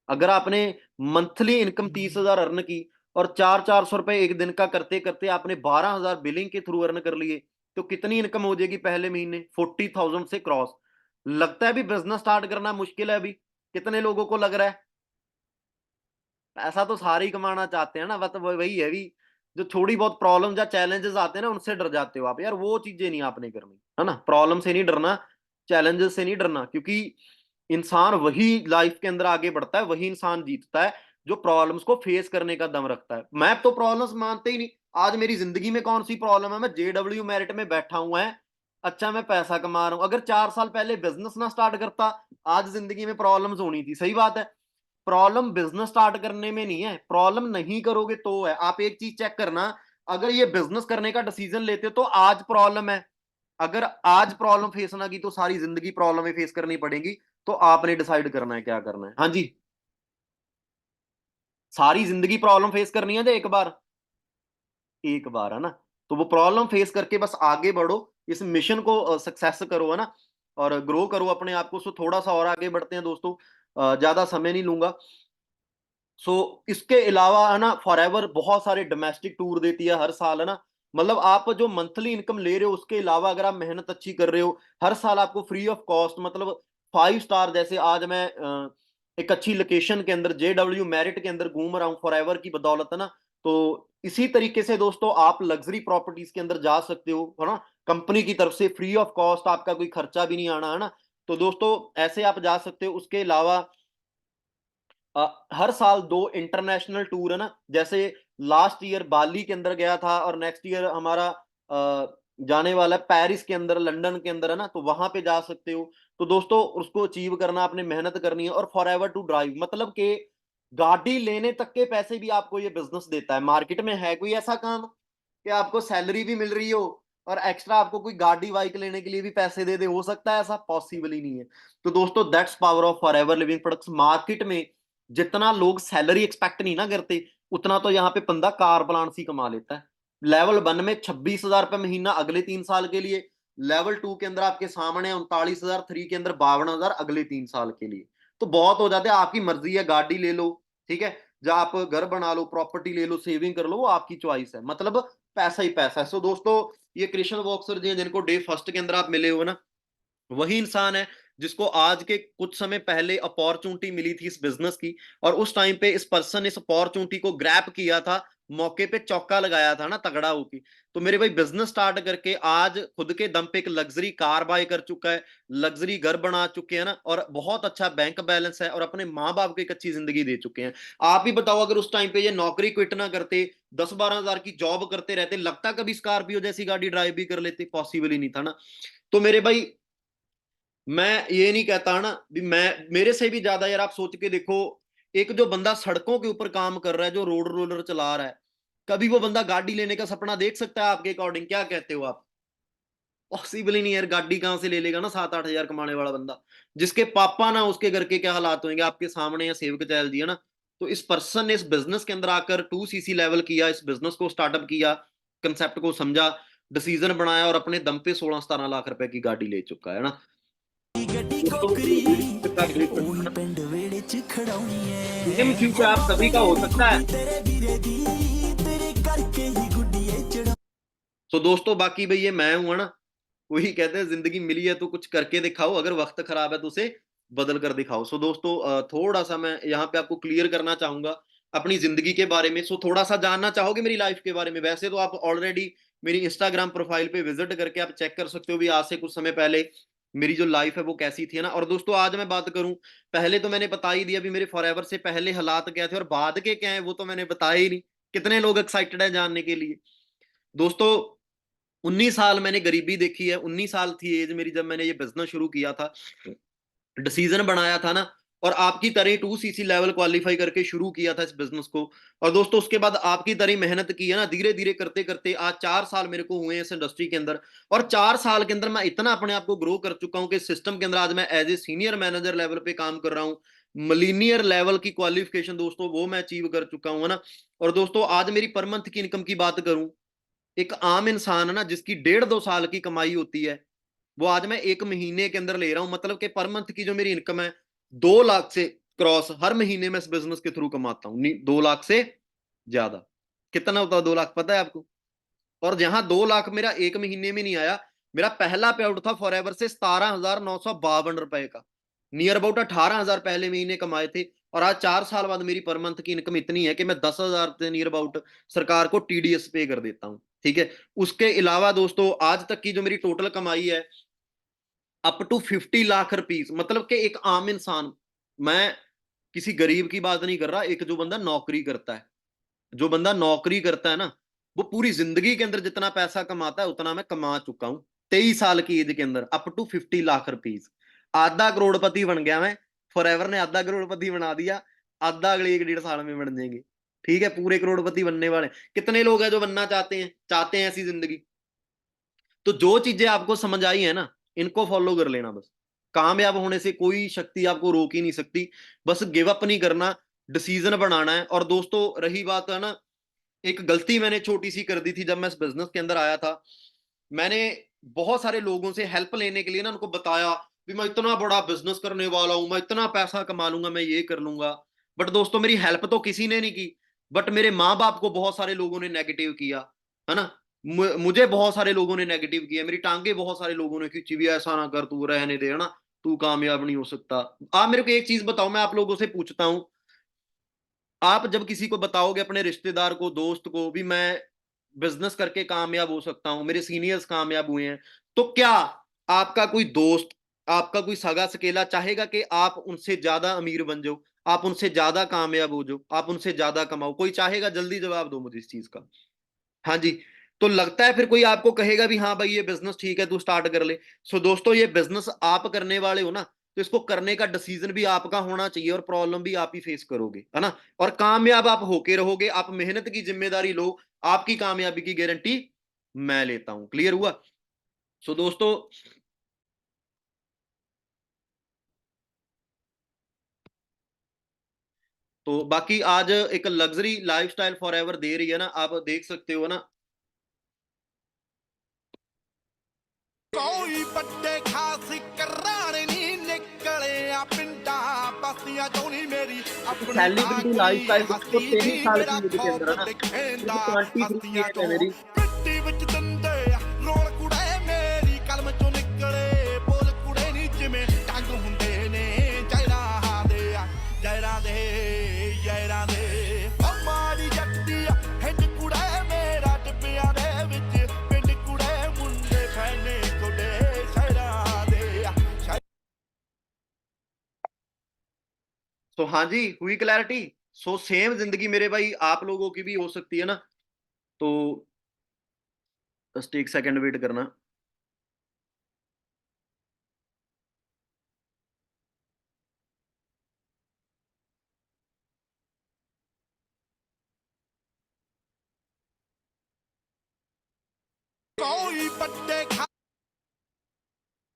अगर आपने मंथली इनकम 30,000 अर्न की, और 400-400 रुपए एक दिन का करते करते आपने 12,000 बिलिंग के थ्रू अर्न कर लिए, तो कितनी इनकम हो जाएगी पहले महीने, 40,000 से क्रॉस। लगता है अभी बिजनेस स्टार्ट करना मुश्किल है, अभी कितने लोगों को लग रहा है। पैसा तो सारे ही कमाना चाहते हैं ना, बस वही है भी, जो थोड़ी बहुत प्रॉब्लम या चैलेंजेस आते हैं ना, उनसे डर जाते हो आप यार, वो चीजें नहीं आपने करनी है ना। प्रॉब्लम से नहीं डरना, चैलेंजेस से नहीं डरना, क्योंकि इंसान वही लाइफ के अंदर आगे बढ़ता है, वही इंसान जीतता है जो प्रॉब्लम्स को फेस करने का दम रखता है। मैं तो प्रॉब्लम्स मानते ही नहीं। आज मेरी जिंदगी में कौन सी प्रॉब्लम है, मैं जेडब्ल्यू मेरिट में बैठा हुआ है, अच्छा मैं पैसा कमा रहा हूं। अगर 4 साल पहले बिजनेस ना स्टार्ट करता, आज जिंदगी में प्रॉब्लम्स होनी थी, सही बात है। प्रॉब्लम बिजनेस स्टार्ट करने में नहीं है, प्रॉब्लम नहीं करोगे तो है। आप एक चीज चेक करना, अगर ये बिजनेस करने का डिसीजन लेते हो तो आज प्रॉब्लम है, अगर आज प्रॉब्लम फेस ना की तो सारी जिंदगी प्रॉब्लम फेस करनी पड़ेगी। तो आपने डिसाइड करना है क्या करना है। हाँ जी, सारी जिंदगी प्रॉब्लम फेस करनी है तो एक बार, एक बार है ना। तो वो प्रॉब्लम फेस करके बस आगे बढ़ो, इस मिशन को सक्सेस करो, है ना, और ग्रो करो अपने आप को। सो थोड़ा सा और आगे बढ़ते हैं दोस्तों, ज्यादा समय नहीं लूंगा। सो इसके अलावा है ना, फॉरएवर बहुत सारे डोमेस्टिक टूर देती है हर साल, है ना। मतलब आप जो मंथली इनकम ले रहे हो, उसके अलावा अगर आप मेहनत अच्छी कर रहे हो, हर साल आपको फ्री ऑफ कॉस्ट, मतलब 5 स्टार, जैसे आज मैं एक अच्छी लोकेशन के अंदर जेडब्ल्यू मेरिट के अंदर घूम रहा हूँ फॉरएवर की बदौलत, है ना। तो इसी तरीके से दोस्तों आप लग्जरी प्रॉपर्टीज के अंदर जा सकते हो, है ना, कंपनी की तरफ से फ्री ऑफ कॉस्ट, आपका कोई खर्चा भी नहीं आना, है ना। तो दोस्तों ऐसे आप जा सकते हो। उसके अलावा हर साल 2 इंटरनेशनल टूर, है ना, जैसे लास्ट ईयर बाली के अंदर गया था, और नेक्स्ट ईयर हमारा जाने वाला है पेरिस के अंदर, लंदन के अंदर, है ना, तो वहां पे जा सकते हो। तो दोस्तों उसको अचीव करना, आपने मेहनत करनी है। और फॉर एवर टू ड्राइव, मतलब कि गाड़ी लेने तक के पैसे भी आपको ये बिजनेस देता है। मार्केट में है कोई ऐसा काम कि आपको सैलरी भी मिल रही हो और एक्स्ट्रा आपको कोई गाड़ी बाइक लेने के लिए भी पैसे दे दे, हो सकता है ऐसा? पॉसिबल ही नहीं है। तो दोस्तों that's power of forever living products. Market में जितना लोग सैलरी एक्सपेक्ट नहीं ना करते, उतना तो यहाँ पे बंदा कार प्लान से कमा लेता है। लेवल 1 में 26,000 रुपए महीना अगले 3 साल के लिए, लेवल 2 के अंदर आपके सामने 39,000, 3 के अंदर 52,000 अगले 3 साल के लिए। तो बहुत हो जाते हैं, आपकी मर्जी है, गाड़ी ले लो, ठीक है, या आप घर बना लो, प्रॉपर्टी ले लो, सेविंग कर लो, वो आपकी चॉइस है। मतलब पैसा ही पैसा है। सो दोस्तों ये कृष्ण बॉक्सर जी हैं, जिनको डे फर्स्ट के अंदर आप मिले हो ना, वही इंसान है जिसको आज के कुछ समय पहले अपॉर्चुनिटी मिली थी इस बिजनेस की, और उस टाइम पे इस पर्सन ने इस अपॉर्चुनिटी को ग्रैब किया था, मौके पे चौका लगाया था ना, तगड़ा होके। तो मेरे भाई बिजनेस स्टार्ट करके आज खुद के दम पे एक लग्जरी कार बाय कर चुका है, लग्जरी घर बना चुके हैं ना, और बहुत अच्छा बैंक बैलेंस है, और अपने माँ बाप को एक अच्छी जिंदगी दे चुके हैं। आप ही बताओ, अगर उस टाइम पे ये नौकरी क्विट ना करते, 10-12 हजार की जॉब करते रहते, लगता कभी स्कॉर्पियो जैसी गाड़ी ड्राइव भी कर लेते? पॉसिबल ही नहीं था ना। तो मेरे भाई मैं ये नहीं कहता ना भी मैं, मेरे से भी ज्यादा यार, आप सोच के देखो, एक जो बंदा सड़कों के ऊपर काम कर रहा है, जो रोड रोलर चला रहा है, कभी वो बंदा गाड़ी लेने का सपना देख सकता है आपके अकॉर्डिंग? क्या कहते हो आप? पॉसिबल ही नहीं है यार, गाड़ी कहाँ से ले लेगा ना 7-8 हज़ार कमाने वाला बंदा, जिसके पापा ना उसके घर के क्या हालात होंगे आपके सामने, या सेवक चैल दिया ना। तो इस पर्सन ने इस बिजनेस के अंदर आकर 2 सीसी लेवल किया, इस बिजनेस को स्टार्टअप किया, कंसेप्ट को समझा, डिसीजन बनाया और अपने दम पे 16-17 लाख रुपए की गाड़ी ले चुका है ना। दोस्तों ड्रीम फ्यूचर आप सभी का हो सकता है। तो दोस्तों बाकी भाई ये मैं हूं, है ना। वही कहते हैं जिंदगी मिली है तो कुछ करके दिखाओ, अगर वक्त खराब है तो उसे बदल कर दिखाओ। सो दोस्तों थोड़ा सा मैं यहाँ पे आपको क्लियर करना चाहूंगा अपनी जिंदगी के बारे में। सो थोड़ा सा जानना चाहोगे मेरी लाइफ के बारे में? वैसे तो आप ऑलरेडी मेरी इंस्टाग्राम प्रोफाइल पे विजिट करके आप चेक कर सकते हो भी आज से कुछ समय पहले मेरी जो लाइफ है वो कैसी थी, है ना। और दोस्तों आज मैं बात करूं, पहले तो मैंने बता ही दिया भी मेरे फॉरएवर से पहले हालात क्या थे और बाद के क्या है वो तो मैंने बताया ही नहीं। कितने लोग एक्साइटेड है जानने के लिए? दोस्तों 19 साल मैंने गरीबी देखी है, 19 साल थी एज मेरी जब मैंने ये बिजनेस शुरू किया था, डिसीजन बनाया था ना, और आपकी तरह 2 सीसी लेवल क्वालिफाई करके शुरू किया था इस बिजनेस को। और दोस्तों उसके बाद आपकी तरह मेहनत की है ना, धीरे धीरे करते करते आज 4 साल मेरे को हुए हैं इस इंडस्ट्री के अंदर। और 4 साल के अंदर मैं इतना अपने आप को ग्रो कर चुका हूं कि सिस्टम के अंदर आज मैं as a senior manager level पे काम कर रहा हूँ। मिलीनियर लेवल की क्वालिफिकेशन दोस्तों वो मैं अचीव कर चुका हूं, है ना। और दोस्तों आज मेरी पर मंथ की इनकम की बात करूं, एक आम इंसान है ना जिसकी 1.5-2 साल की कमाई होती है, वो आज मैं 1 महीने के अंदर ले रहा हूं। मतलब कि पर मंथ की जो मेरी इनकम है 2 लाख से क्रॉस हर महीने में इस बिजनेस के थ्रू कमाता हूं। 2 लाख से ज्यादा। कितना होता है 2 लाख पता है आपको? और जहां 2 लाख मेरा 1 महीने में नहीं आया, मेरा पहला पे आउट था फॉरएवर से 17,952 रुपए का। नियर अबाउट 18 हजार पहले महीने कमाए थे। और आज 4 साल बाद मेरी पर मंथ की इनकम इतनी है कि मैं 10 हजार से नियर अबाउट सरकार को टीडीएस पे कर देता हूँ। ठीक है। उसके अलावा दोस्तों आज तक की जो मेरी टोटल कमाई है अप टू 50 लाख रुपीज, मतलब कि एक आम इंसान, मैं किसी गरीब की बात नहीं कर रहा, एक जो बंदा नौकरी करता है, जो बंदा नौकरी करता है ना, वो पूरी जिंदगी के अंदर जितना पैसा कमाता है उतना मैं कमा चुका हूं 23 साल की एज के अंदर, अप टू 50 लाख रुपीज। आधा करोड़पति बन गया मैं। फॉरएवर ने आधा करोड़पति बना दिया, आधा अगले 1-1.5 साल में बन जाएंगे। ठीक है, पूरे करोड़पति बनने वाले कितने लोग हैं जो बनना चाहते हैं ऐसी जिंदगी। तो जो चीजें आपको समझ आई है ना, इनको फॉलो कर लेना बस। कामयाब होने से कोई शक्ति आपको रोक ही नहीं सकती। बस गिव अप नहीं करना, डिसीजन बनाना है। और दोस्तों रही बात है ना, एक गलती मैंने छोटी सी कर दी थी जब मैं इस बिजनेस के अंदर आया था। मैंने बहुत सारे लोगों से हेल्प लेने के लिए ना उनको बताया कि मैं इतना बड़ा बिजनेस करने वाला हूं, मैं इतना पैसा कमा लूंगा, मैं ये कर लूंगा। बट दोस्तों मेरी हेल्प तो किसी ने नहीं की, बट मेरे माँ बाप को बहुत सारे लोगों ने नेगेटिव किया, है ना। मुझे बहुत सारे लोगों ने नेगेटिव किया, मेरी टांगे बहुत सारे लोगों ने खींची भी, ऐसा ना कर, तू रहने दे, है ना, तू कामयाब नहीं हो सकता। आप मेरे को एक चीज बताओ, मैं आप लोगों से पूछता हूं, आप जब किसी को बताओगे अपने रिश्तेदार को, दोस्त को भी मैं बिजनेस करके कामयाब हो सकता हूं, मेरे सीनियर्स कामयाब हुए हैं, तो क्या आपका कोई दोस्त, आपका कोई सगा सकेला चाहेगा कि आप उनसे ज्यादा अमीर बन जाओ, आप उनसे ज्यादा कामयाब हो जाओ, आप उनसे ज्यादा कमाओ? कोई चाहेगा? जल्दी जवाब दो मुझे इस चीज का। हाँ जी। तो लगता है फिर कोई आपको कहेगा भी हाँ भाई ये बिजनेस ठीक है, तू स्टार्ट कर ले। सो दोस्तों ये बिजनेस आप करने वाले हो ना, तो इसको करने का डिसीजन भी आपका होना चाहिए और प्रॉब्लम भी आप ही फेस करोगे, है ना। और कामयाब आप होके रहोगे, आप मेहनत की जिम्मेदारी लो, आपकी कामयाबी की गारंटी मैं लेता हूं। क्लियर हुआ? सो दोस्तों तो बाकी आज एक लग्जरी लाइफस्टाइल फॉरएवर दे रही है ना, आप देख सकते हो ना। ਕੋਈ ਵੱਡੇ ਖਾਸ ਘਰਾਣੇ ਨਹੀਂ ਨਿਕਲੇ ਆ ਪਿੰਡਾਂ ਬਸਤੀਆਂ ਚੋਂ ਨੀ ਮੇਰੀ ਆਪਣੀ ਆ सेलिब्रिटी ਕੋਈ लाइफस्टाइल दोस्तों ਹਸਤੀ 23 ਨੀ साल ਮੇਰਾ की एज के अंदर, है ਖੌਫ ना। ਦਿਖੇਂਦਾ सिर्फ 23 ਹਸਤੀਆਂ एज है ਚੋਂ मेरी। ਪਿੱਟੀ ਵਿੱਚ ਦੰਦੇ ਰੋਲ ਕੁੜੇ ਮੇਰੀ ਕਲਮ ਚੋਂ ਨਿਕਲੇ ਬੋਲ ਕੁੜੇ ਨੀ ਜਿਵੇਂ ਟੰਗ ਹੁੰਦੇ ਨੇ ਜੈਰਾਂ ਦੇ ਜੈਰਾਂ ਦੇ ਉਹ ਮਾਰੀ ਜੱਟੀ ਹਿੰਡ ਕੁੜੇ ਮੇਰਾ ਟਿੱਬਿਆਂ ਦੇ ਵਿੱਚ ਪਿੰਡ ਕੁੜੇ ਮੁੰਡੇ ਫੈਨੇ ਕੁੜੇ ਸ਼ਹਿਰਾਂ ਦੇ सो हाँ जी, हुई क्लैरिटी। सो सेम जिंदगी मेरे भाई आप लोगों की भी हो सकती है ना। तो जस्ट एक सेकंड वेट करना। ਕੋਈ ਵੱਡੇ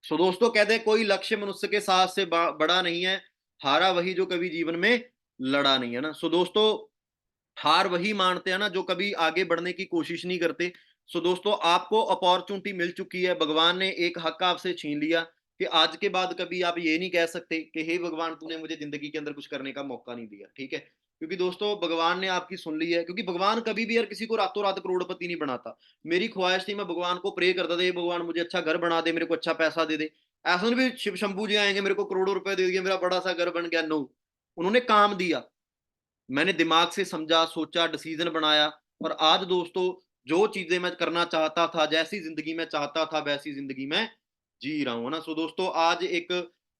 सो दोस्तों कहते हैं कोई लक्ष्य मनुष्य के साहस से बड़ा नहीं है, हारा वही जो कभी जीवन में लड़ा नहीं, है ना? सो दोस्तों हार वही मानते हैं ना जो कभी आगे बढ़ने की कोशिश नहीं करते। सो दोस्तों आपको अपॉर्चुनिटी मिल चुकी है, भगवान ने एक हक आपसे छीन लिया कि आज के बाद कभी आप ये नहीं कह सकते कि हे भगवान तूने मुझे ज़िंदगी के अंदर कुछ करने का मौका नहीं दिया, ठीक है? क्योंकि दोस्तों भगवान ने आपकी सुन ली है, क्योंकि भगवान कभी भी यार किसी को रातों-रात करोड़पति नहीं बनाता। मेरी ख्वाहिश थी, मैं भगवान को प्रे करता था, हे भगवान मुझे अच्छा घर बना दे, मेरे को अच्छा पैसा दे दे। ऐसा नहीं भी शिव शंभू जी आएँगे मेरे को करोड़ों रुपए दे दिए, मेरा बड़ा-सा घर बन गया, नो। उन्होंने काम दिया। मैंने दिमाग से समझा, सोचा, डिसीजन बनाया और आज दोस्तों जो चीज़ें मैं करना चाहता था, जैसी ज़िंदगी मैं चाहता था, वैसी ज़िंदगी मैं जी रहा हूँ, है ना? सो दोस्तों आज एक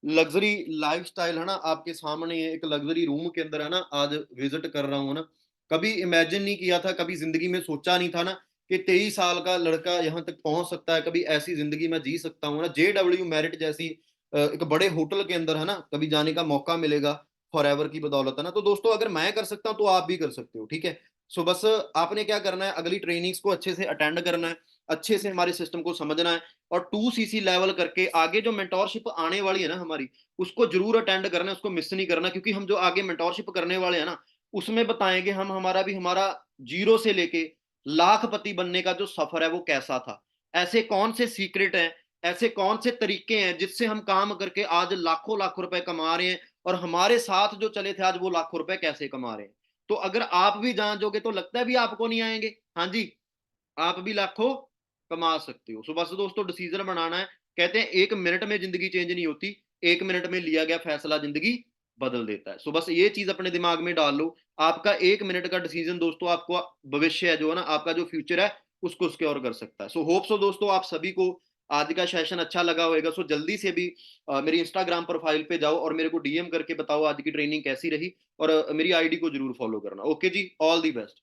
लग्ज़री लाइफ़स्टाइल है ना, आपके सामने है, एक लग्ज़री रूम के अंदर है ना, आज विज़िट कर रहा हूँ ना। कभी इमेजिन नहीं किया था, कभी ज़िंदगी में सोचा नहीं था ना कि 23 साल का लड़का यहाँ तक पहुँच सकता है, कभी ऐसी ज़िंदगी मैं जी सकता हूँ ना। जेडब्ल्यू मेरिट जैसी एक बड़े होटल के अंदर है ना, कभी जाने का मौका मिलेगा। फॉरएवर की बदौलत, है ना? तो दोस्तों अगर मैं कर सकता हूँ तो आप भी कर सकते हो, ठीक है? सो बस आपने क्या करना है, अगली ट्रेनिंग्स को अच्छे से अटेंड करना है, अच्छे से हमारे सिस्टम को समझना है और 2 सीसी लेवल करके आगे जो मेंटोरशिप आने वाली है ना हमारी, उसको ज़रूर अटेंड करना है, उसको मिस नहीं करना, क्योंकि हम जो आगे मेंटोरशिप करने वाले हैं ना, उसमें बताएँगे हम हमारा 0 से लेके लाखपति बनने का जो सफ़र है वो कैसा था। ऐसे कौन से सीक्रेट हैं, ऐसे कौन से तरीके हैं जिससे हम काम करके आज लाखों-लाखों रुपए कमा रहे हैं और हमारे साथ जो चले थे आज वो लाखों रुपए कैसे कमा रहे हैं। तो अगर आप भी जान जोगे तो लगता है भी आपको नहीं आएँगे। हाँ जी, आप भी लाखों कमा सकते हो। सो बस दोस्तों डिसीज़न बनाना है। कहते हैं 1 मिनट में ज़िंदगी चेंज नहीं होती, 1 मिनट में लिया गया फैसला ज़िंदगी बदल देता है। सो बस ये चीज़ अपने दिमाग में डाल लो। आपका 1 मिनट का डिसीज़न दोस्तों आपको भविष्य है जो है ना, आपका जो फ्यूचर है उसको सिक्योर कर सकता है। सो होप सो दोस्तों आप सभी को आज का सेशन अच्छा लगा होगा। सो जल्दी से भी मेरी इंस्टाग्राम प्रोफाइल पे जाओ और मेरे को डीएम करके बताओ आज की ट्रेनिंग कैसी रही और मेरी आईडी को ज़रूर फॉलो करना। ओके जी, ऑल द बेस्ट।